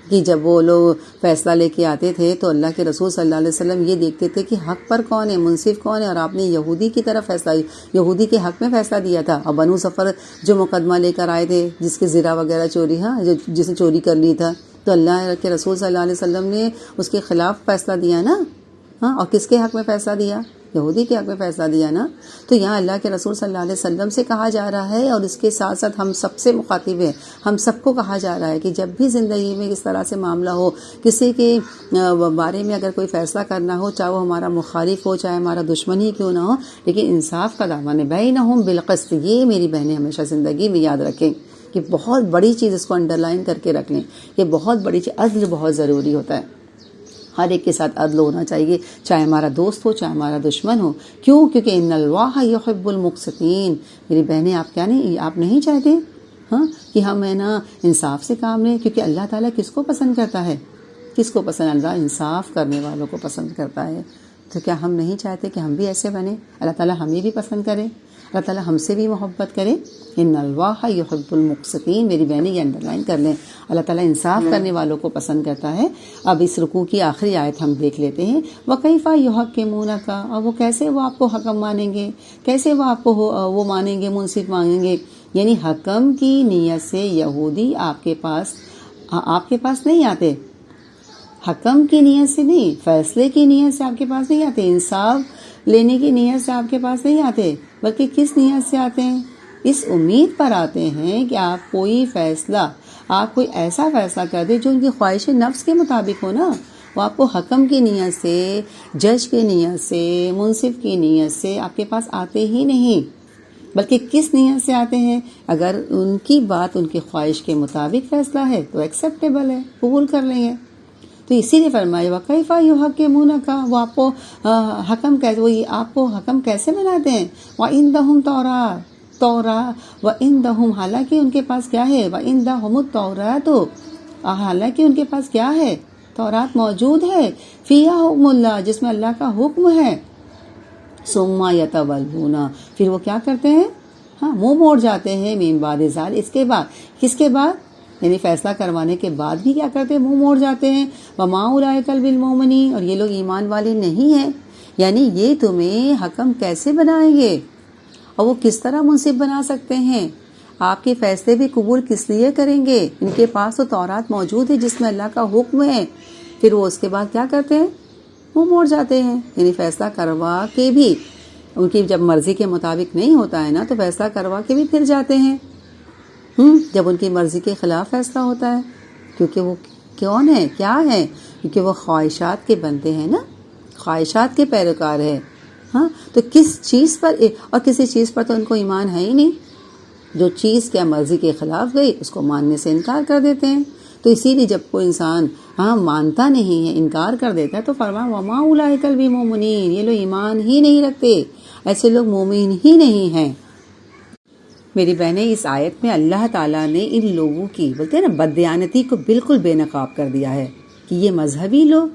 کہ جب وہ لوگ فیصلہ لے کے آتے تھے تو اللہ کے رسول صلی اللہ علیہ وسلم یہ دیکھتے تھے کہ حق پر کون ہے، منصف کون ہے. اور آپ نے یہودی کی طرف فیصلہ، یہودی کے حق میں فیصلہ دیا تھا. اور بنو ظفر جو مقدمہ لے کر آئے تھے، جس کے زرہ وغیرہ چوری، ہاں جس نے چوری کر لی تھا، تو اللہ کے رسول صلی اللہ علیہ وسلم نے اس کے خلاف فیصلہ دیا نا. ہاں، اور کس کے حق میں فیصلہ دیا؟ یہودی کے حق میں فیصلہ دیا نا. تو یہاں اللہ کے رسول صلی اللہ علیہ وسلم سے کہا جا رہا ہے، اور اس کے ساتھ ساتھ ہم سب سے مخاطب ہیں، ہم سب کو کہا جا رہا ہے کہ جب بھی زندگی میں اس طرح سے معاملہ ہو، کسی کے بارے میں اگر کوئی فیصلہ کرنا ہو، چاہے وہ ہمارا مخالف ہو، چاہے ہمارا دشمن ہی کیوں نہ ہو، لیکن انصاف کا دامن ہے. بینہم بالقسط، یہ میری بہنیں ہمیشہ زندگی میں یاد رکھیں کہ بہت بڑی چیز، اس کو انڈر لائن کر کے رکھ لیں، یہ بہت بڑی چیز. عدل بہت ضروری ہوتا ہے، ہر ایک کے ساتھ عدل ہونا چاہیے، چاہے ہمارا دوست ہو، چاہے ہمارا دشمن ہو. کیوں؟ کیونکہ ان اللہ یحب المقسطین. میری بہنیں، آپ کیا نہیں، آپ نہیں چاہتے ہاں کہ ہم ہے نا انصاف سے کام لیں؟ کیونکہ اللہ تعالیٰ کس کو پسند کرتا ہے؟ کس کو پسند؟ اللہ انصاف کرنے والوں کو پسند کرتا ہے. تو کیا ہم نہیں چاہتے کہ ہم بھی ایسے بنیں؟ اللہ تعالیٰ ہمیں بھی پسند کرے، اللہ تعالیٰ ہم سے بھی محبت کرے. ان اللہ یحب المقسطین. میری بہنیں یہ انڈر لائن کر لیں، اللہ تعالیٰ انصاف کرنے والوں کو پسند کرتا ہے. اب اس رکوع کی آخری آیت ہم دیکھ لیتے ہیں. وَكَيْفَ يُحَكِّمُونَكَ، اور وہ کیسے وہ آپ کو حکم مانیں گے، کیسے وہ آپ کو وہ مانیں گے، منصف مانیں گے. یعنی حکم کی نیت سے یہودی آپ کے پاس نہیں آتے، حکم کی نیت سے نہیں، فیصلے کی نیت سے آپ کے پاس نہیں آتے، انصاف لینے کی نیت سے آپ کے پاس نہیں آتے، بلکہ کس نیت سے آتے ہیں؟ اس امید پر آتے ہیں کہ آپ کوئی ایسا فیصلہ کر دے جو ان کی خواہش نفس کے مطابق ہو نا. وہ آپ کو حکم کی نیت سے، جج کی نیت سے، منصف کی نیت سے آپ کے پاس آتے ہی نہیں، بلکہ کس نیت سے آتے ہیں؟ اگر ان کی بات ان کی خواہش کے مطابق فیصلہ ہے تو ایکسیپٹیبل ہے، قبول کر لیں گے. تو اسی لیے فرمایا وَكَيْفَ يُحَكِّمُونَكَ، وہ آپ کو حکم کیسے، وہ آپ کو حکم کیسے بناتے ہیں؟ وَعِندَهُمْ تَوْرَاتُ وَعِندَهُمْ، حالانکہ ان کے پاس کیا ہے؟ وَعِندَهُمُ التَّوْرَاتُ، حالانکہ ان کے پاس کیا ہے؟ تورات موجود ہے. فِيهَا حُكْمُ اللَّهِ، جس میں اللہ کا حکم ہے. ثُمَّ يَتَوَلُّونَ، پھر وہ کیا کرتے ہیں؟ ہاں، منہ موڑ جاتے ہیں. مِن بَعْدِ ذَلِکَ، اس کے بعد، کس کے بعد؟ یعنی فیصلہ کروانے کے بعد بھی کیا کرتے ہیں؟ منہ موڑ جاتے ہیں. وَمَا أُولَٰئِكَ بِالْمُؤْمِنِينَ، اور یہ لوگ ایمان والے نہیں ہیں. یعنی یہ تمہیں حکم کیسے بنائیں گے اور وہ کس طرح منصف بنا سکتے ہیں؟ آپ کے فیصلے بھی قبول کس لیے کریں گے؟ ان کے پاس تو تورات موجود ہے جس میں اللہ کا حکم ہے. پھر وہ اس کے بعد کیا کرتے ہیں؟ منہ موڑ جاتے ہیں. یعنی فیصلہ کروا کے بھی ان کی جب مرضی کے مطابق نہیں ہوتا ہے نا، تو فیصلہ کروا کے بھی پھر جاتے ہیں جب ان کی مرضی کے خلاف فیصلہ ہوتا ہے. کیونکہ وہ کون ہے، کیا ہے؟ کیونکہ وہ خواہشات کے بندے ہیں نا، خواہشات کے پیروکار ہے. ہاں، تو کس چیز پر، اور کسی چیز پر تو ان کو ایمان ہے ہی نہیں. جو چیز کیا مرضی کے خلاف گئی اس کو ماننے سے انکار کر دیتے ہیں. تو اسی لیے جب کوئی انسان مانتا نہیں ہے، انکار کر دیتا ہے، تو فرمایا وَمَا أُولَٰئِكَ بِالْمُؤْمِنِينَ، یہ لوگ ایمان ہی نہیں رکھتے، ایسے لوگ مومن ہی نہیں ہیں. میری بہنیں، اس آیت میں اللہ تعالیٰ نے ان لوگوں کی، بولتے ہیں نا، بددیانتی کو بالکل بے نقاب کر دیا ہے کہ یہ مذہبی لوگ،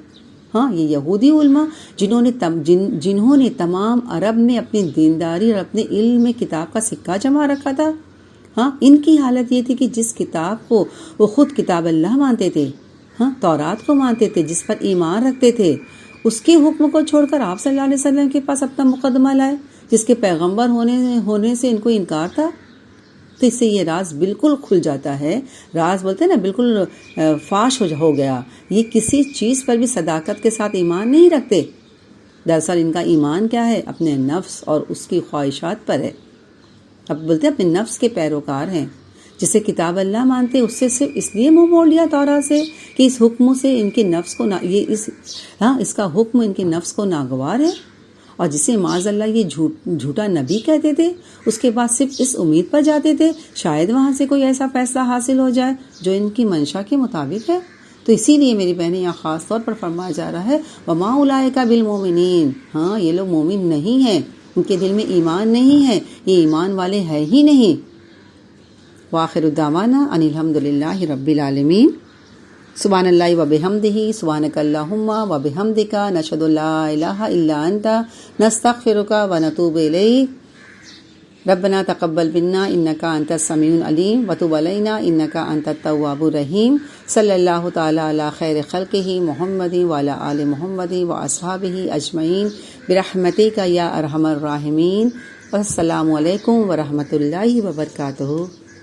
ہاں یہ یہودی علماء جنہوں نے تمام عرب میں اپنی دینداری اور اپنے علم میں کتاب کا سکہ جما رکھا تھا، ہاں، ان کی حالت یہ تھی کہ جس کتاب کو وہ خود کتاب اللہ مانتے تھے، ہاں، تورات کو مانتے تھے، جس پر ایمان رکھتے تھے، اس کے حکم کو چھوڑ کر آپ صلی اللہ علیہ وسلم کے پاس اپنا مقدمہ لائے جس کے پیغمبر ہونے سے ان کو انکار تھا۔ تو اس سے یہ راز بالکل کھل جاتا ہے، راز بولتے ہیں نا، بالکل فاش ہو گیا۔ یہ کسی چیز پر بھی صداقت کے ساتھ ایمان نہیں رکھتے، دراصل ان کا ایمان کیا ہے؟ اپنے نفس اور اس کی خواہشات پر ہے۔ اب بولتے ہیں اپنے نفس کے پیروکار ہیں، جسے کتاب اللہ مانتے اس سے صرف اس لیے منہ موڑ لیا تورات سے کہ اس حکم سے ان کے نفس کو اس کا حکم ان کے نفس کو ناگوار ہے، اور جسے معاذ اللہ یہ جھوٹا نبی کہتے تھے، اس کے بعد صرف اس امید پر جاتے تھے شاید وہاں سے کوئی ایسا فیصلہ حاصل ہو جائے جو ان کی منشا کے مطابق ہے۔ تو اسی لیے میری بہنیں یہاں خاص طور پر فرمایا جا رہا ہے وَمَا أُولَٰئِكَ بِالْمُؤْمِنِينَ، ہاں یہ لوگ مومن نہیں ہیں، ان کے دل میں ایمان نہیں ہے، یہ ایمان والے ہیں ہی نہیں۔ وآخر دعوانا ان الحمد للہ رب العالمین۔ سبحان اللہ وبحمدہ، سبحانک اللہم وبحمدک، نشہد ان لا الہ الا انت، نستغفرک ونتوب الیک۔ ربنا تقبل منا انک انت السمیع العلیم وتب علینا انک انت التواب الرحیم۔ صلی اللہ تعالی علی خیر خلقہ محمد وعلی آل محمد واصحابہ اجمعین برحمتک یا ارحم الراحمین۔ السلام علیکم ورحمۃ اللہ وبرکاتہ۔